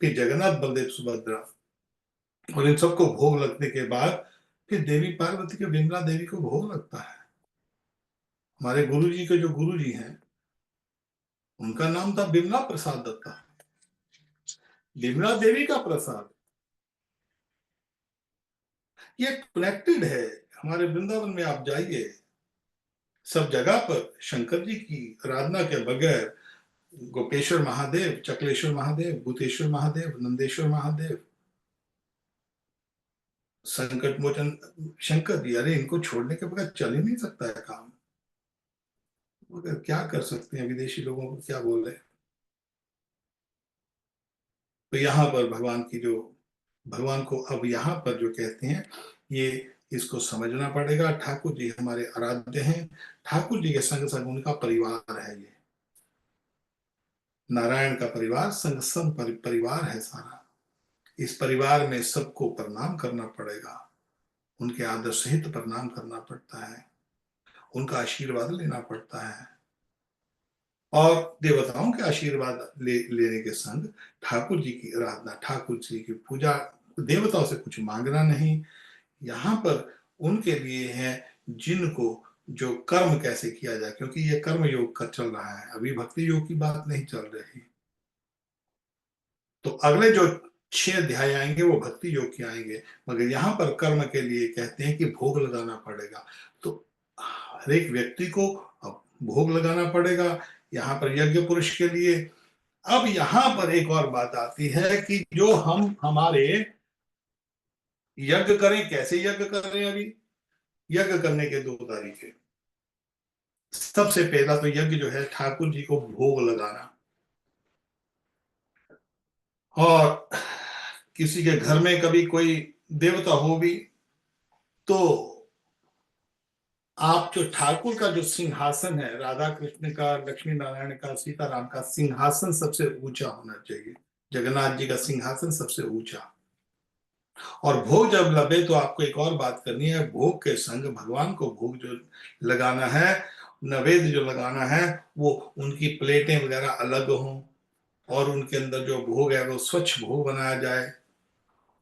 फिर जगन्नाथ बलदेव सुभद्रा। और इन सबको भोग लगने के बाद फिर देवी पार्वती के, विमला देवी को भोग लगता है। हमारे गुरु जी के जो गुरु जी हैं उनका नाम था बिमला प्रसाद दत्ता, बिमला देवी का प्रसाद। ये कनेक्टेड है। हमारे वृंदावन में आप जाइए, सब जगह पर शंकर जी की आराधना के बगैर गोपेश्वर महादेव, चकलेश्वर महादेव, भूतेश्वर महादेव, नंदेश्वर महादेव, संकट मोचन शंकर जी, अरे इनको छोड़ने के बगैर चल ही नहीं सकता है काम। मगर क्या कर सकते हैं, विदेशी लोगों को क्या बोल रहे हैं। तो यहाँ पर भगवान की जो, भगवान को अब यहाँ पर जो कहते हैं, ये इसको समझना पड़ेगा। ठाकुर जी हमारे आराध्य हैं, ठाकुर जी के संग संग उनका परिवार है। ये नारायण का परिवार संग संग परिवार है सारा। इस परिवार में सबको प्रणाम करना पड़ेगा, उनके आदर सहित प्रणाम करना पड़ता है, उनका आशीर्वाद लेना पड़ता है, और देवताओं के आशीर्वाद लेने के संग ठाकुर जी की आराधना, ठाकुर जी की पूजा। देवताओं से कुछ मांगना नहीं, यहाँ पर उनके लिए है जिनको जो कर्म कैसे किया जाए, क्योंकि ये कर्म योग का चल रहा है, अभी भक्ति योग की बात नहीं चल रही। तो अगले जो 6 अध्याय आएंगे वो भक्ति योग के आएंगे, मगर यहाँ पर कर्म के लिए कहते हैं कि भोग लगाना पड़ेगा। तो हर एक व्यक्ति को अब भोग लगाना पड़ेगा, यहाँ पर यज्ञ पुरुष के लिए। अब यहाँ पर एक और बात आती है कि जो हम हमारे यज्ञ करें, कैसे यज्ञ करें। अभी यज्ञ करने के 2 तरीके। सबसे पहला तो यज्ञ जो है ठाकुर जी को भोग लगाना, और किसी के घर में कभी कोई देवता हो भी तो आप जो ठाकुर का जो सिंहासन है, राधा कृष्ण का, लक्ष्मी नारायण का, सीताराम का सिंहासन सबसे ऊंचा होना चाहिए। जगन्नाथ जी का सिंहासन सबसे ऊंचा। और भोग जब लगे तो आपको एक और बात करनी है, भोग के संग भगवान को भोग जो लगाना है, नैवेद्य जो लगाना है, वो उनकी प्लेटें वगैरह अलग हों, और उनके अंदर जो भोग है वो स्वच्छ भोग बनाया जाए।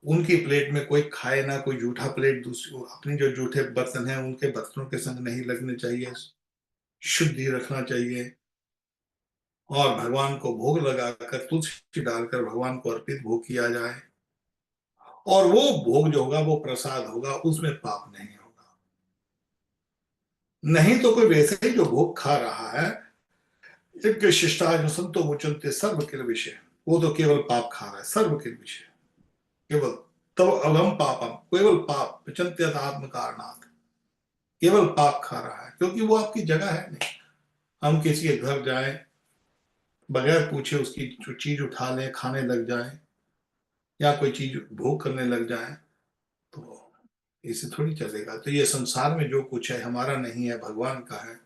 उनकी प्लेट में कोई खाए ना, कोई जूठा प्लेट दूसरी अपनी जो जूठे बर्तन हैं उनके बर्तनों के संग नहीं लगने चाहिए, शुद्धि रखना चाहिए। और भगवान को भोग लगाकर तुलसी डालकर भगवान को अर्पित भोग किया जाए, और वो भोग जो होगा वो प्रसाद होगा, उसमें पाप नहीं होगा। नहीं तो कोई वैसे ही जो भोग खा रहा है, यज्ञ शिष्टाचार संतो मुचन्ते सर्व किल विषय, वो तो केवल पाप खा रहा है, सर्व किल विषय, केवल तब अलम पापम, केवल पाप विचंत्यत आत्म कारणात्, केवल पाप खा रहा है, क्योंकि वो आपकी जगह है नहीं। हम किसी के घर जाएं, बगैर पूछे उसकी जो चीज उठा लें, खाने लग जाएं, या कोई चीज भोग करने लग जाएं, तो इसे थोड़ी चलेगा। तो ये संसार में जो कुछ है हमारा नहीं है, भगवान का है,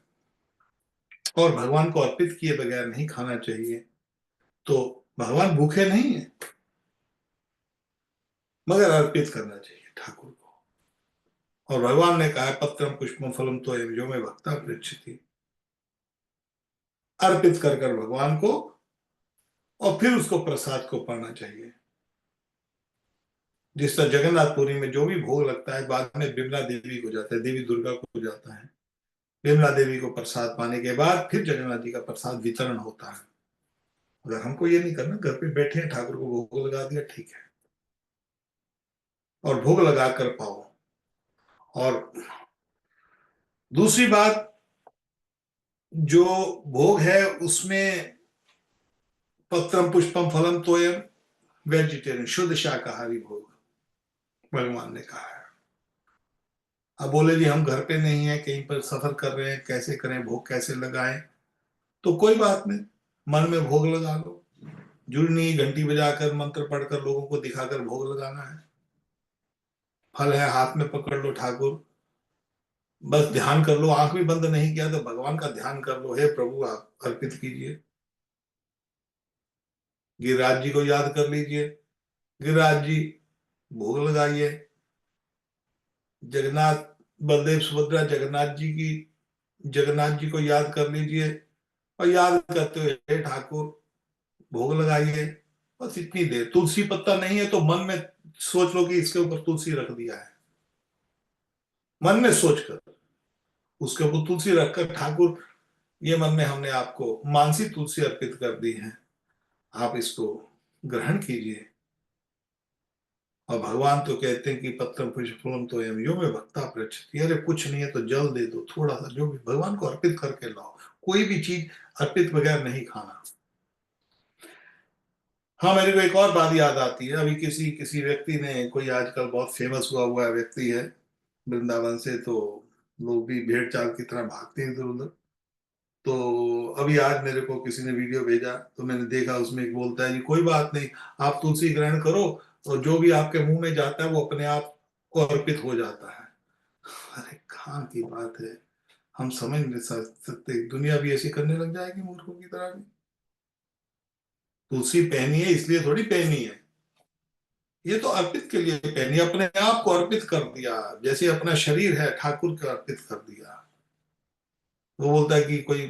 और भगवान को अर्पित किए बगैर नहीं खाना चाहिए। तो भगवान भूखे नहीं है, मगर अर्पित करना चाहिए ठाकुर को। और भगवान ने कहा है पत्रम पुष्पम फलम तो जो में भक्ता पृच्छति, अर्पित कर कर भगवान को, और फिर उसको प्रसाद को पाना चाहिए। जिस तरह जगन्नाथपुरी में जो भी भोग लगता है बाद में बिमला देवी को जाता है, देवी दुर्गा को जाता है। बिमला देवी को प्रसाद पाने के बाद फिर जगन्नाथ जी का प्रसाद वितरण होता है। अगर हमको ये नहीं करना, घर पे बैठे हैं ठाकुर को भोग लगा दिया, ठीक है, और भोग लगा कर पाओ। और दूसरी बात, जो भोग है उसमें पत्रम पुष्पम फलम तोयम, वेजिटेरियन शुद्ध शाकाहारी भोग भगवान ने कहा है। अब बोले जी हम घर पे नहीं है, कहीं पर सफर कर रहे हैं, कैसे करें, भोग कैसे लगाएं। तो कोई बात नहीं, मन में भोग लगा लो। जुड़नी घंटी बजाकर मंत्र पढ़कर लोगों को दिखाकर भोग लगाना है। फल है हाथ में पकड़ लो, ठाकुर बस ध्यान कर लो, आंख भी बंद नहीं किया तो भगवान का ध्यान कर लो, हे प्रभु आप अर्पित कीजिए। गिरिराज जी को याद कर लीजिए, गिरिराज जी भोग लगाइए। जगन्नाथ, बलदेव सुभद्रा जगन्नाथ जी की, जगन्नाथ जी को याद कर लीजिए, और याद करते हुए हे ठाकुर भोग लगाइए। बस इतनी देर। तुलसी पत्ता नहीं है तो मन में सोच लो कि इसके ऊपर तुलसी रख दिया है, मन में सोचकर उसके ऊपर तुलसी रखकर ठाकुर, ये मन में हमने आपको मानसी तुलसी अर्पित कर दी है, आप इसको ग्रहण कीजिए। और भगवान तो कहते हैं कि पत्रम पुष्पम तो यम यो में भक्ता पृच्छति, अरे कुछ नहीं है तो जल दे दो, थोड़ा सा जो भी भगवान को अर्पित करके लाओ, कोई भी चीज अर्पित बगैर नहीं खाना। हाँ, मेरे को एक और बात याद आती है, अभी किसी किसी व्यक्ति ने, कोई आजकल बहुत फेमस हुआ हुआ व्यक्ति है वृंदावन से, तो लोग भी भेड़ चाल की तरह भागते हैं इधर उधर। तो अभी आज मेरे को किसी ने वीडियो भेजा, तो मैंने देखा, उसमें एक बोलता है जी कोई बात नहीं, आप तुलसी ग्रहण करो और जो भी आपके मुंह में जाता है वो अपने आप को अर्पित हो जाता है। अरे कहाँ की बात है, हम समझ नहीं सकते, दुनिया भी ऐसी करने लग जाएगी मूर्खों की तरह भी। तुलसी पहनी है इसलिए थोड़ी पहनी है, ये तो अर्पित के लिए पहनी है, अपने आप को अर्पित कर दिया, जैसे अपना शरीर है ठाकुर को अर्पित कर दिया। वो बोलता है कि कोई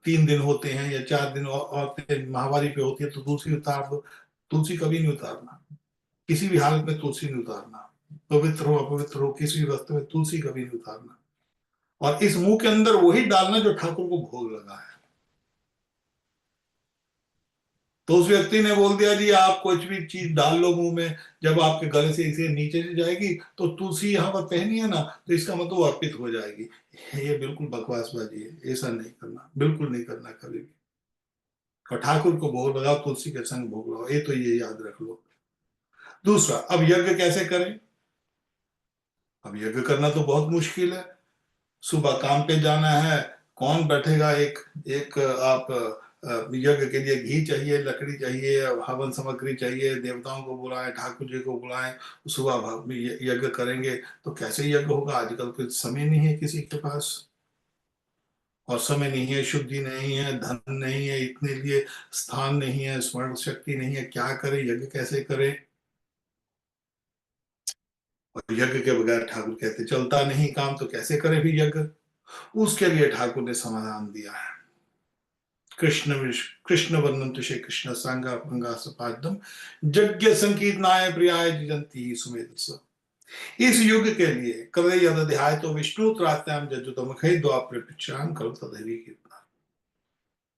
3 दिन होते हैं या 4 दिन औरतें माहवारी पे होती है तो तुलसी उतार दो। तुलसी कभी नहीं उतारना, किसी भी हालत में तुलसी नहीं उतारना, पवित्र हो अपवित्र हो किसी भी वस्तु में तुलसी कभी नहीं उतारना, और इस मुंह के अंदर वही डालना जो ठाकुर को भोग लगा है। तो उस व्यक्ति ने बोल दिया जी आप कुछ भी चीज डाल लो मुंह में, जब आपके गले से इसे नीचे से जाएगी तो तुलसी यहाँ पर पहनी है ना, तो इसका मतलब अर्पित हो जाएगी। ये बिल्कुल बकवासबाजी है, ऐसा नहीं करना, बिल्कुल नहीं करना कभी भी। और ठाकुर को भोग लगाओ, तुलसी के संग भोग लगाओ, ये तो ये याद रख लो। दूसरा, अब यज्ञ कैसे करें? अब यज्ञ करना तो बहुत मुश्किल है। सुबह काम पे जाना है, कौन बैठेगा, एक एक आप यज्ञ के लिए घी चाहिए, लकड़ी चाहिए, हवन सामग्री चाहिए, देवताओं को बुलाएं, ठाकुर जी को बुलाएं, सुबह यज्ञ करेंगे, तो कैसे यज्ञ होगा? आजकल कुछ समय नहीं है किसी के पास, और समय नहीं है, शुद्धि नहीं है, धन नहीं है, इतने लिए स्थान नहीं है, स्मरण शक्ति नहीं है, क्या करे, यज्ञ कैसे करे? और यज्ञ के बगैर ठाकुर कहते चलता नहीं काम, तो कैसे करे भी यज्ञ? उसके लिए ठाकुर ने समाधान दिया है। कृष्ण कृष्ण वर्णन श्री कृष्ण सांगा पंगा सपादम यज्ञ संकीर्तनाय प्रियाय जिजंती सुमेध। इस युग के लिए करे यद ध्याय तो विष्णु त्रात्याम जजुतम खे द्वापर पिछाम करो तदेवी कीर्तना।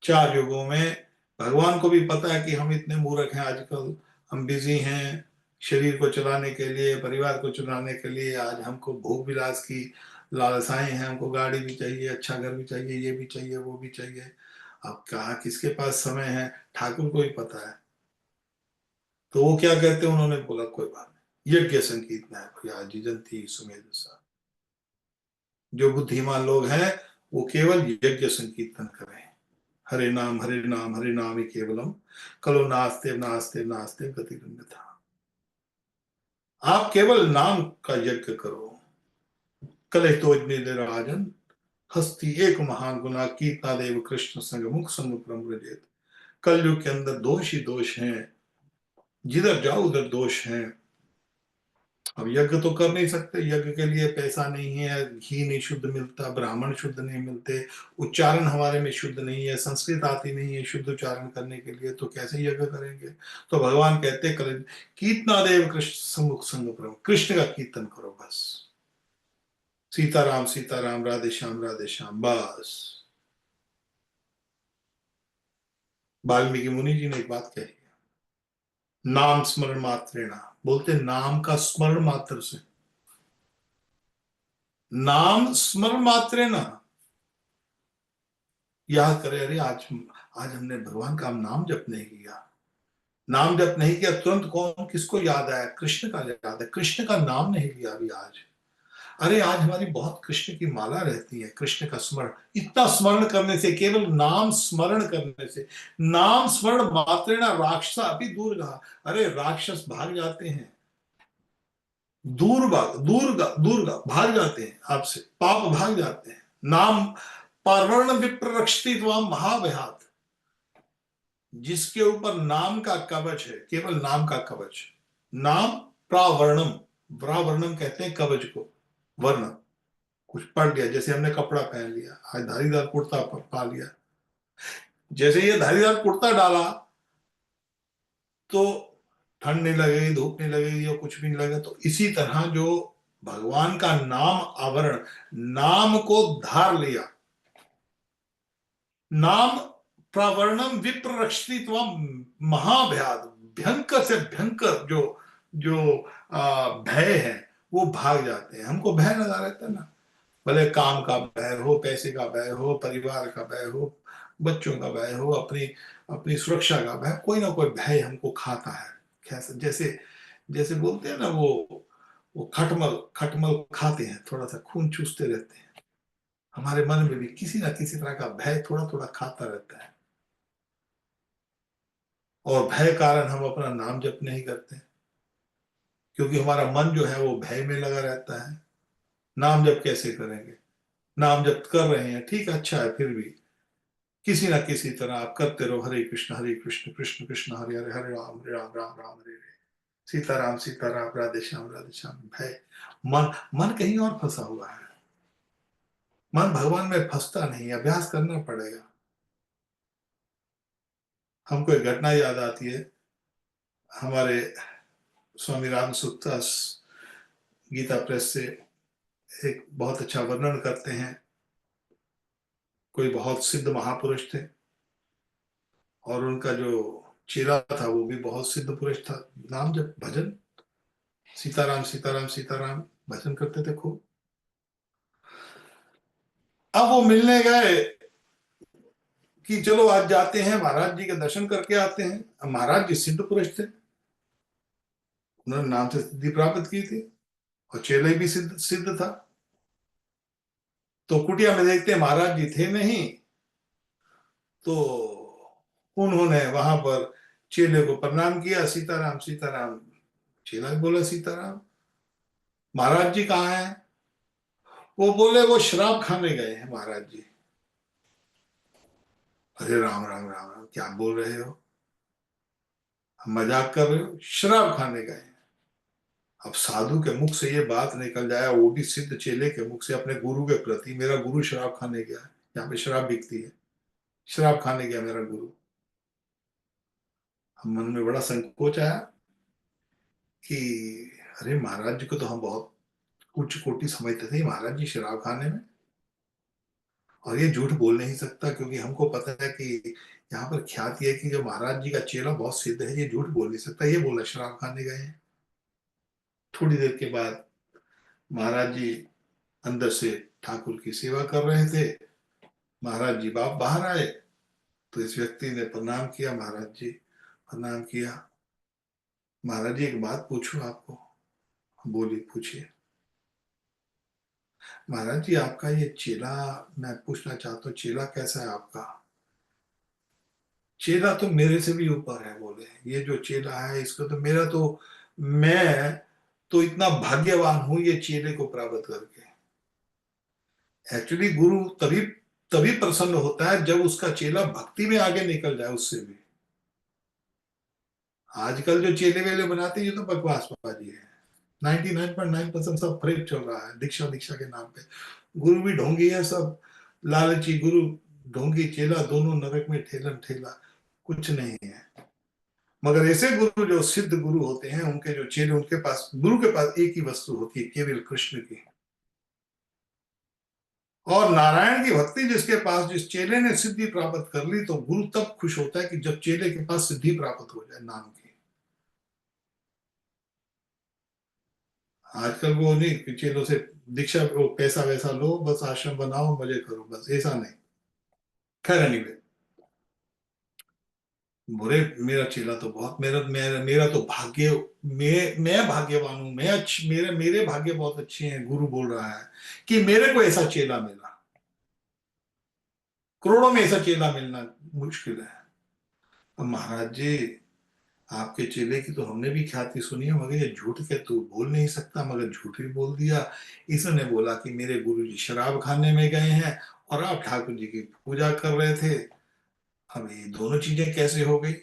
4 युगों में भगवान को भी पता है कि हम इतने मूर्ख हैं आजकल, हम बिजी हैं शरीर को चलाने के लिए, परिवार को चलाने के लिए, आज हमको भोग विलास की लालसाएं हैं, हमको गाड़ी भी चाहिए, अच्छा घर भी चाहिए, ये भी चाहिए, वो भी चाहिए। अब कहा किसके पास समय है, ठाकुर को ही पता है। तो वो क्या कहते हैं, उन्होंने बोला कोई बात नहीं, यज्ञ संगीत में भैया जिजंती सुमेध सा। जो बुद्धिमान लोग हैं वो केवल यज्ञ संकीर्तन करें, हरे नाम हरे नाम हरे नाम ही केवलम, कलो नास्ते नास्ते नास्ते गति था। आप केवल नाम का यज्ञ करो। कले तो राजन हस्ती एक महान गुना कीर्तना देव कृष्ण संग मुख संग परम। कलयुग के अंदर दोष ही दोष हैं, जिधर जाओ उधर दोष हैं। अब यज्ञ तो कर नहीं सकते, यज्ञ के लिए पैसा नहीं है, घी नहीं शुद्ध मिलता, ब्राह्मण शुद्ध नहीं मिलते, उच्चारण हमारे में शुद्ध नहीं है, संस्कृत आती नहीं है शुद्ध उच्चारण करने के लिए, तो कैसे यज्ञ करेंगे? तो भगवान कहते कर कीर्तना देव कृष्ण सम्मुख संग प्रभु, कृष्ण का कीर्तन करो बस। सीताराम राधे श्याम बस। वाल्मीकि मुनि जी ने एक बात कही, नाम स्मरण मात्रेणा, बोलते नाम का स्मरण मात्र से, नाम स्मरण मात्रेणा, याद करे, अरे आज आज हमने भगवान का नाम जप नहीं किया, नाम जप नहीं किया, तुरंत कौन किसको याद आया? कृष्ण का याद है, कृष्ण का नाम नहीं लिया अभी आज। अरे आज हमारी बहुत कृष्ण की माला रहती है, कृष्ण का स्मरण, इतना स्मरण करने से, केवल नाम स्मरण करने से, नाम स्मरण मात्रेणा राक्षस अभी दूर रहा। अरे राक्षस भाग जाते हैं, दूर भाग, दूर भाग जाते हैं आपसे, पाप भाग जाते हैं। नाम पार्वर्ण विप्ररक्षति महाभयात, जिसके ऊपर नाम का कवच है, केवल नाम का कवच, नाम प्रावर्णम, प्रावर्णम कहते हैं कवच को, वर्ण कुछ पढ़ लिया, जैसे हमने कपड़ा पहन लिया, आज धारीदार कुर्ता पा लिया, जैसे ये धारीदार कुर्ता डाला तो ठंड नहीं लगेगी, धूप नहीं लगेगी और कुछ भी नहीं लगेगा। तो इसी तरह जो भगवान का नाम आवरण, नाम को धार लिया, नाम प्रावर्णम विप्ररक्षित्व महाभयाद, भयंकर से भयंकर जो जो भय है वो भाग जाते हैं। हमको भय लगा रहता है ना, भले काम का भय हो, पैसे का भय हो, परिवार का भय हो, बच्चों का भय हो, अपनी अपनी सुरक्षा का भय, कोई ना कोई भय हमको खाता है। कैसे, जैसे जैसे बोलते हैं ना, वो खटमल खटमल खाते हैं, थोड़ा सा खून चूसते रहते हैं। हमारे मन में भी किसी ना किसी तरह का भय थोड़ा थोड़ा खाता रहता है, और भय कारण हम अपना नाम जप नहीं करते, क्योंकि हमारा मन जो है वो भय में लगा रहता है। नाम जप कैसे करेंगे? नाम जप कर रहे हैं, ठीक है, अच्छा है, फिर भी किसी ना किसी तरह आप करते रहो, हरे कृष्ण कृष्ण कृष्ण हरे हरे, हरे राम राम राम हरे हरे, सीताराम सीताराम, राधे श्याम। भय, मन मन कहीं और फंसा हुआ है। मन भगवान में फंसता नहीं, अभ्यास करना पड़ेगा। हमको एक घटना याद आती है। हमारे स्वामी राम सुखदास गीता प्रेस से एक बहुत अच्छा वर्णन करते हैं। कोई बहुत सिद्ध महापुरुष थे, और उनका जो चेला था वो भी बहुत सिद्ध पुरुष था। नाम जब भजन, सीताराम सीताराम सीताराम भजन करते थे खूब। अब वो मिलने गए कि चलो आज जाते हैं, महाराज जी के दर्शन करके आते हैं। अब महाराज जी सिद्ध पुरुष थे, उन्होंने नाम से सिद्धि प्राप्त की थी, और चेले भी सिद्ध सिद्ध था। तो कुटिया में देखते हैं महाराज जी थे नहीं, तो उन्होंने वहां पर चेले को प्रणाम किया, सीताराम सीताराम। चेला भी बोला सीताराम। महाराज जी कहाँ हैं? वो बोले वो शराब खाने गए हैं महाराज जी। अरे राम राम राम राम, क्या बोल रहे हो? हम मजाक कर रहे हो? शराब खाने गए हैं। अब साधु के मुख से ये बात निकल जाए, वो भी सिद्ध चेले के मुख से, अपने गुरु के प्रति, मेरा गुरु शराब खाने गया है, यहाँ पे शराब बिकती है, शराब खाने गया मेरा गुरु। हम मन में बड़ा संकोच आया कि अरे महाराज जी को तो हम बहुत उच्च कोटि समझते थे, महाराज जी शराब खाने में। और ये झूठ बोल नहीं सकता, क्योंकि हमको पता है कि यहाँ पर ख्याति है कि जो महाराज जी का चेला बहुत सिद्ध है, ये झूठ बोल नहीं सकता। ये बोला शराब खाने गए हैं। थोड़ी देर के बाद महाराज जी अंदर से ठाकुर की सेवा कर रहे थे। महाराज जी बाप बाहर आए, तो इस व्यक्ति ने प्रणाम किया, महाराज जी प्रणाम किया। महाराज जी एक बात पूछूं आपको? बोली, पूछिए। महाराज जी आपका ये चेला, मैं पूछना चाहता हूँ, चेला कैसा है आपका? चेला तो मेरे से भी ऊपर है, बोले। ये जो चेला है इसको तो मेरा तो, मैं तो इतना भाग्यवान हूं ये चेले को प्राप्त करके। एक्चुअली गुरु तभी तभी प्रसन्न होता है जब उसका चेला भक्ति में आगे निकल जाए उससे भी। आजकल जो चेले वेले बनाते हैं ये तो बकवासबाजी है। 99.9% सब फ्रेब चल रहा है, दीक्षा दीक्षा के नाम पे। गुरु भी ढोंगी है सब, लालची गुरु, ढोंगी चेला, दोनों नरक में ठेलम ठेला, कुछ नहीं है। मगर ऐसे गुरु जो सिद्ध गुरु होते हैं, उनके जो चेले, उनके पास, गुरु के पास एक ही वस्तु होती है, केवल कृष्ण की। और नारायण की भक्ति जिसके पास, जिस चेले ने सिद्धि प्राप्त कर ली, तो गुरु तब खुश होता है कि जब चेले के पास सिद्धि प्राप्त हो जाए नाम की। आजकल वो नहीं कि चेलों से दीक्षा, वो पैसा वैसा लो, बस आश्रम बनाओ, मजे करो, बस ऐसा नहीं। खैर एनीवे, बुरे, मेरा चेला तो बहुत, मेरा तो भाग्य, मैं भाग्यवान हूं, मैं अच्छी, मेरे मेरे भाग्य बहुत अच्छे हैं। गुरु बोल रहा है कि मेरे को ऐसा चेला मिला, करोड़ों में ऐसा चेला मिलना मुश्किल है। अब महाराज जी, आपके चेले की तो हमने भी ख्याति सुनी है, मगर ये झूठ के तू बोल नहीं सकता, मगर झूठ भी बोल दिया। इसने बोला कि मेरे गुरु जी शराब खाने में गए हैं, और आप ठाकुर जी की पूजा कर रहे थे। अब ये दोनों चीजें कैसे हो गई?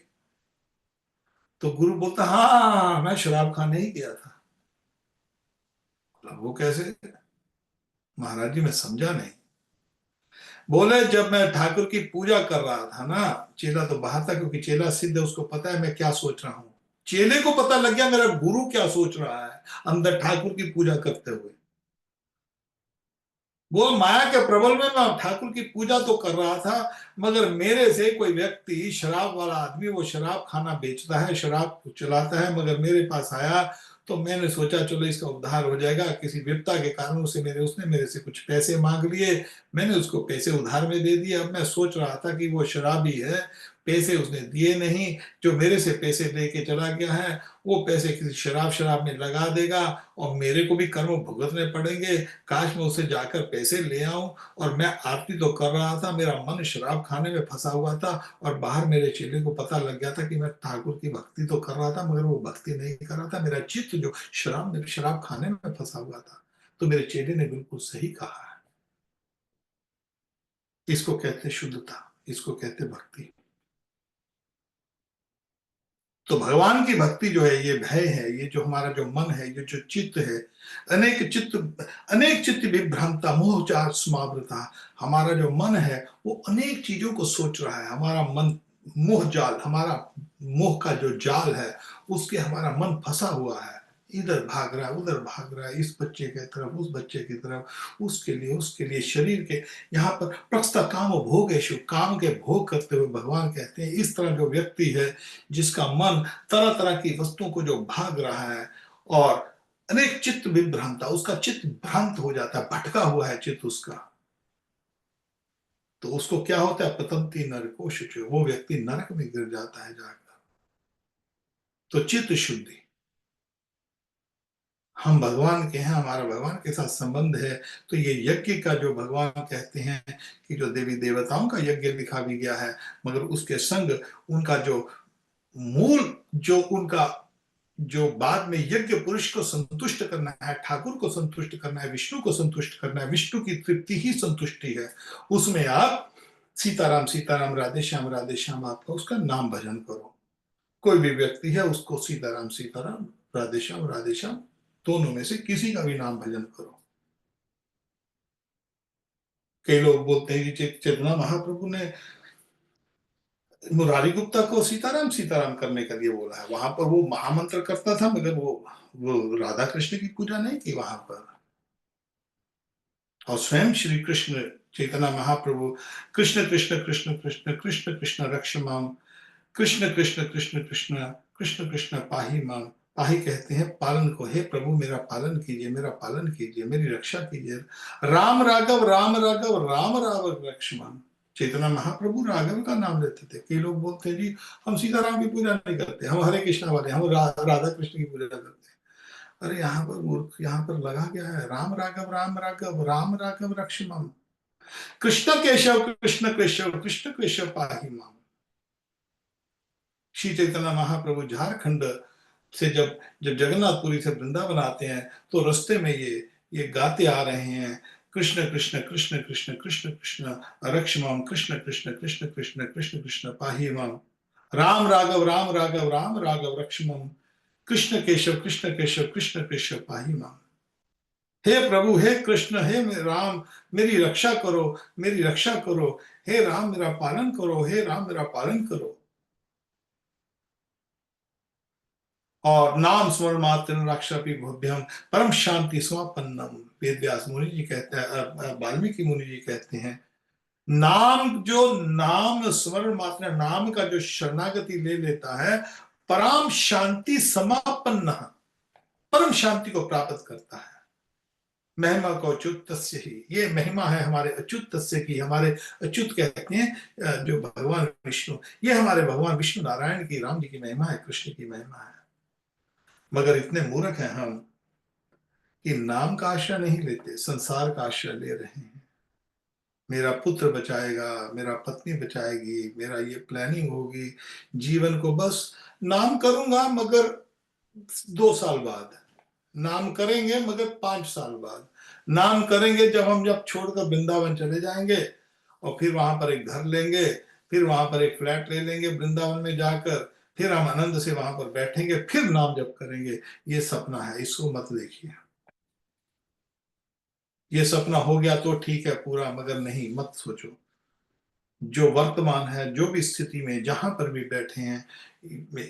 तो गुरु बोलता, हाँ मैं शराब खाने ही गया था। बोला, वो कैसे? महाराज जी मैं समझा नहीं। बोले, जब मैं ठाकुर की पूजा कर रहा था ना, चेला तो बाहर था, क्योंकि चेला सिद्ध है, उसको पता है मैं क्या सोच रहा हूं। चेले को पता लग गया मेरा गुरु क्या सोच रहा है अंदर ठाकुर की पूजा करते हुए। वो माया के प्रबल में मैं ठाकुर की पूजा तो कर रहा था, मगर मेरे से कोई व्यक्ति, शराब वाला आदमी, वो शराब खाना बेचता है, शराब चलाता है, मगर मेरे पास आया तो मैंने सोचा चलो इसका उद्धार हो जाएगा। किसी विपता के कारण उसने मेरे से कुछ पैसे मांग लिए, मैंने उसको पैसे उधार में दे दिए। अब मैं सोच रहा था कि वो शराबी है, पैसे उसने दिए नहीं, जो मेरे से पैसे लेके चला गया है वो पैसे किसी शराब शराब में लगा देगा और मेरे को भी कर्म भुगतने पड़ेंगे। काश मैं उसे जाकर पैसे ले आऊं। और मैं आरती तो कर रहा था, मेरा मन शराब खाने में फंसा हुआ था, और बाहर मेरे चेले को पता लग गया था कि मैं ठाकुर की भक्ति तो कर रहा था, मगर वो भक्ति नहीं कर रहा था, मेरा चित्त जो शराब खाने में फंसा हुआ था। तो मेरे चेले ने बिल्कुल सही कहा है, इसको कहते शुद्धता, इसको कहते भक्ति। तो भगवान की भक्ति जो है, ये भय है, ये जो हमारा जो मन है, ये जो चित्त है, अनेक चित्त विभ्रांता मोह चार समावृता। हमारा जो मन है वो अनेक चीजों को सोच रहा है। हमारा मन मोह जाल, हमारा मोह का जो जाल है उसके हमारा मन फंसा हुआ है। इधर भाग रहा है, उधर भाग रहा है, इस बच्चे की तरफ, उस बच्चे की तरफ, उसके लिए शरीर के। यहाँ पर प्रस्ता काम भोगेशु, काम के भोग करते हुए भगवान कहते हैं इस तरह जो व्यक्ति है जिसका मन तरह तरह की वस्तुओं को जो भाग रहा है, और अनेक चित्त विभ्रांता, उसका चित्त भ्रांत हो जाता है, भटका हुआ है चित्त उसका, तो उसको क्या होता है, पतंती नरको शुचि, वो व्यक्ति नरक में गिर जाता है जाकर। तो चित्त शुद्धि, हम भगवान के हैं, हमारा भगवान के साथ संबंध है। तो ये यज्ञ का जो भगवान कहते हैं कि जो देवी देवताओं का यज्ञ लिखा भी गया है, मगर उसके संग उनका जो मूल, जो उनका जो बाद में यज्ञ पुरुष को संतुष्ट करना है, ठाकुर को संतुष्ट करना है, विष्णु को संतुष्ट करना है, विष्णु की तृप्ति ही संतुष्टि है। उसमें आप सीताराम सीताराम, राधे श्याम आपका उसका नाम भजन करो। कोई भी व्यक्ति है उसको सीताराम सीताराम, राधे श्याम दोनों में से किसी का भी नाम भजन करो। कई लोग बोलते हैं कि चेतना महाप्रभु ने मुरारी गुप्ता को सीताराम सीताराम करने के लिए बोला है, वहां पर वो महामंत्र करता था, मगर वो राधा कृष्ण की पूजा नहीं की वहां पर। और स्वयं श्री कृष्ण चैतन्य महाप्रभु कृष्ण कृष्ण कृष्ण कृष्ण कृष्ण कृष्ण रक्ष माम, कृष्ण कृष्ण कृष्ण कृष्ण कृष्ण कृष्ण पाही माम, पाही कहते हैं पालन को, हे प्रभु मेरा पालन कीजिए, मेरा पालन कीजिए, मेरी रक्षा कीजिए। राम राघव राम राघव राम राघव रक्ष माम। चैतन्य महाप्रभु राघव का नाम लेते थे। कई लोग बोलते हैं जी हम सीताराम की पूजा नहीं करते, हम हरे कृष्णा वाले, हम राधा कृष्ण की पूजा करते हैं। अरे यहाँ पर मूर्ख, यहाँ पर लगा क्या है, राम राघव राम राघव राम राघव रक्षमम, कृष्ण केशव कृष्ण केशव पाही माम। श्री चैतन्य महाप्रभु झारखंड से जब जब जगन्नाथपुरी से वृंदावन आते हैं तो रास्ते में ये गाते आ रहे हैं, कृष्ण कृष्ण कृष्ण कृष्ण कृष्ण कृष्ण रक्षमाम, कृष्ण कृष्ण कृष्ण कृष्ण कृष्ण कृष्ण पाही माम, राम राघव राम राघव रक्षमम, कृष्ण केशव कृष्ण केशव पाही माम। हे प्रभु, हे कृष्ण, हे राम, मेरी रक्षा करो, मेरी रक्षा करो। हे राम मेरा पालन करो, हे राम मेरा पालन करो। और नाम स्मरण मात्र रक्षापि भुभ्यम परम शांति समापन्नम। वेद व्यास मुनि जी कहते हैं, वाल्मीकि मुनि जी कहते हैं, नाम स्मरण मात्र, नाम का जो शरणागति ले लेता है, परम शांति समापन्न, परम शांति को प्राप्त करता है। महिमा को अच्युत तस्य ही, ये महिमा है हमारे अच्युत तस्य की। हमारे अच्युत कहते हैं जो भगवान विष्णु, ये हमारे भगवान विष्णु नारायण की, राम जी की महिमा है, कृष्ण की महिमा है। मगर इतने मूर्ख हैं हम कि नाम का आश्रय नहीं लेते, संसार का आश्रय ले रहे हैं। मेरा पुत्र बचाएगा, मेरा पत्नी बचाएगी, मेरा ये प्लानिंग होगी, जीवन को बस नाम करूंगा मगर 2 साल बाद, नाम करेंगे मगर 5 साल बाद, नाम करेंगे जब छोड़कर वृंदावन चले जाएंगे, और फिर वहां पर एक घर लेंगे, फिर वहां पर एक फ्लैट ले लेंगे वृंदावन में जाकर, फिर हम आनंद से वहां पर बैठेंगे, फिर नाम जप करेंगे। ये सपना है, इसको मत देखिए। ये सपना हो गया तो ठीक है पूरा, मगर नहीं, मत सोचो। जो वर्तमान है, जो भी स्थिति में जहां पर भी बैठे हैं,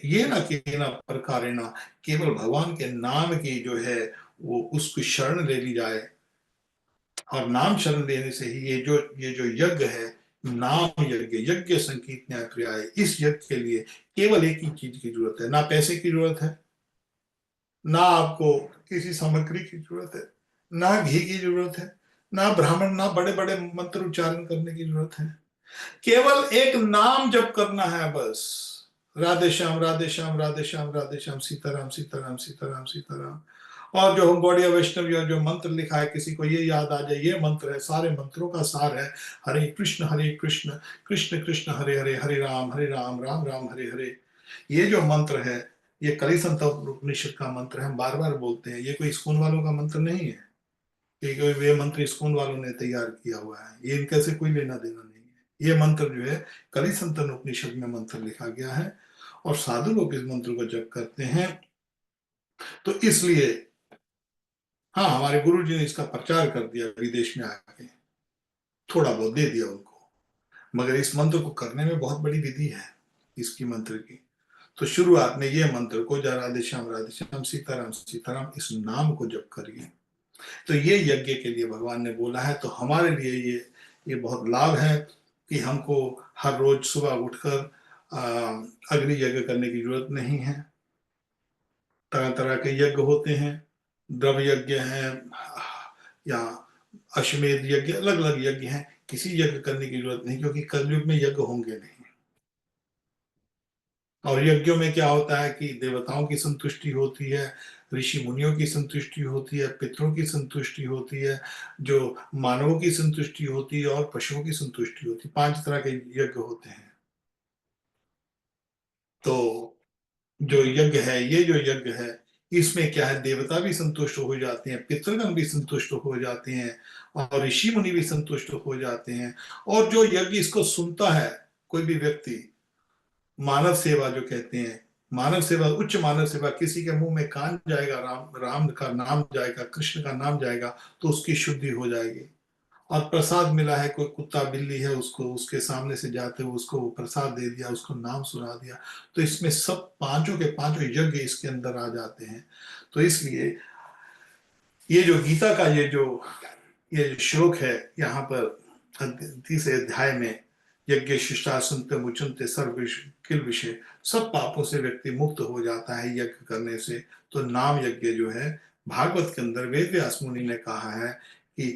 ये ना कि ना प्रकारे ना, केवल भगवान के नाम की जो है वो उसकी शरण ले ली जाए, और नाम शरण लेने से ही ये जो यज्ञ है, नाम यज्ञ, यज्ञ संकीर्तन प्रियाय, इस यज्ञ के लिए केवल एक ही चीज की जरूरत है, ना पैसे की जरूरत है, ना आपको किसी सामग्री की जरूरत है, ना घी की जरूरत है, ना ब्राह्मण, ना बड़े बड़े मंत्र उच्चारण करने की जरूरत है, केवल एक नाम जप करना है बस। राधे श्याम राधे श्याम राधे श्याम राधे श्याम, सीताराम सीताराम सीताराम सीताराम। और जो गौड़िया वैष्णव या जो मंत्र लिखा है, किसी को ये याद आ जाए, ये मंत्र है, सारे मंत्रों का सार है, हरे कृष्ण कृष्ण कृष्ण हरे हरे, हरे राम राम राम हरे हरे। ये जो मंत्र है, ये कलिसंत उपनिषद का मंत्र है, हम बार बार बोलते हैं, ये कोई स्कूल वालों का मंत्र नहीं है, ये कोई ये मंत्र स्कूल वालों ने तैयार किया हुआ है, ये इनके से कोई लेना देना नहीं है। ये मंत्र जो है कलिसंतन उपनिषद में मंत्र लिखा गया है, और साधु लोग इस मंत्र को जप करते हैं। तो इसलिए हाँ, हमारे गुरु जी ने इसका प्रचार कर दिया विदेश में आके, थोड़ा बहुत दे दिया उनको, मगर इस मंत्र को करने में बहुत बड़ी विधि है इसकी मंत्र की। तो शुरुआत में ये मंत्र को, जय राधे श्याम सीताराम सीताराम, इस नाम को जप करिए। तो ये यज्ञ के लिए भगवान ने बोला है, तो हमारे लिए ये बहुत लाभ है कि हमको हर रोज सुबह उठकर अग्नि यज्ञ करने की जरूरत नहीं है। तरह तरह के यज्ञ होते हैं, द्रव्य यज्ञ हैं या अश्वमेध यज्ञ, अलग अलग यज्ञ हैं, किसी यज्ञ करने की जरूरत नहीं, क्योंकि कलयुग में यज्ञ होंगे नहीं। और यज्ञों में क्या होता है कि देवताओं की संतुष्टि होती है, ऋषि मुनियों की संतुष्टि होती है, पितरों की संतुष्टि होती है, जो मानवों की संतुष्टि होती है, और पशुओं की संतुष्टि होती है। 5 तरह के यज्ञ होते हैं। तो जो यज्ञ है, ये जो यज्ञ है, इसमें क्या है, देवता भी संतुष्ट हो जाते हैं, पितृगण भी संतुष्ट हो जाते हैं, और ऋषि मुनि भी संतुष्ट हो जाते हैं। और जो यज्ञ इसको सुनता है, कोई भी व्यक्ति, मानव सेवा जो कहते हैं, मानव सेवा, उच्च मानव सेवा, किसी के मुंह में कान जाएगा, राम राम का नाम जाएगा, कृष्ण का नाम जाएगा, तो उसकी शुद्धि हो जाएगी। और प्रसाद मिला है, कोई कुत्ता बिल्ली है, उसको उसके सामने से जाते हुए उसको प्रसाद दे दिया, उसको नाम सुना दिया, तो इसमें सब पांचों के पांचों यज्ञ इसके अंदर आ जाते हैं। तो इसलिए ये जो गीता का ये जो श्लोक है यहाँ पर 30 अध्याय में, यज्ञ शिष्टा सुनते मुचुनते सर्व किल विषय, सब पापों से व्यक्ति मुक्त हो जाता है यज्ञ करने से। तो नाम यज्ञ जो है, भागवत के अंदर वेद व्यास मुनि ने कहा है कि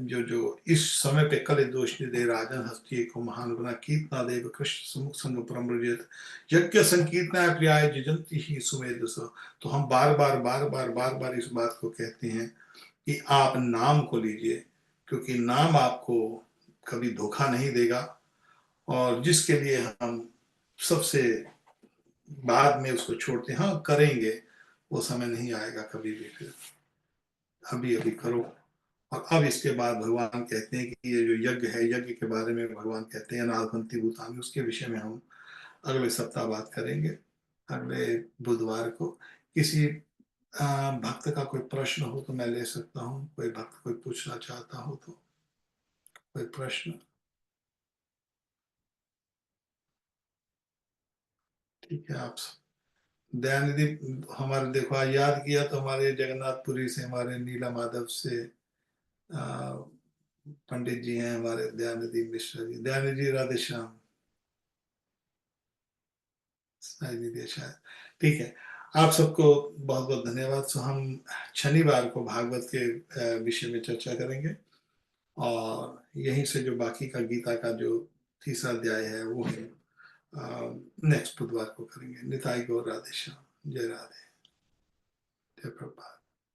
जो जो इस समय पे कले दोष निदे राजन हस्ती को महान गुना कीर्तना देव कृष्ण समुख संग परमृजित यज्ञ संकीर्तना प्रियाय जिजंती ही सुमेध। तो हम बार बार इस बात को कहते हैं कि आप नाम को लीजिए, क्योंकि नाम आपको कभी धोखा नहीं देगा, और जिसके लिए हम सबसे बाद में उसको छोड़ते हैं, हाँ करेंगे, वो समय नहीं आएगा कभी भी, फिर अभी अभी करो। और अब इसके बाद भगवान कहते हैं कि ये जो यज्ञ है, यज्ञ के बारे में भगवान कहते हैं अनाथवंती भूतानी, उसके विषय में हम अगले सप्ताह बात करेंगे, अगले बुधवार को। किसी भक्त का कोई प्रश्न हो तो मैं ले सकता हूँ, कोई भक्त कोई पूछना चाहता हो तो, कोई प्रश्न? ठीक है, आप दयानिधि, हमारे देखो आज याद किया तो हमारे जगन्नाथपुरी से, हमारे नीला माधव से आ, पंडित जी हैं हमारे, दयानिधि मिश्रा जी, दयानिधि जी राधे श्याम, साई निधि शायद। ठीक है, आप सबको बहुत बहुत धन्यवाद। सो हम शनिवार को भागवत के विषय में चर्चा करेंगे, और यहीं से जो बाकी का गीता का जो तीसरा अध्याय है वो नेक्स्ट बुधवार को करेंगे। निताई गौर राधे श्याम, जय राधे, जय प्रभुपाद।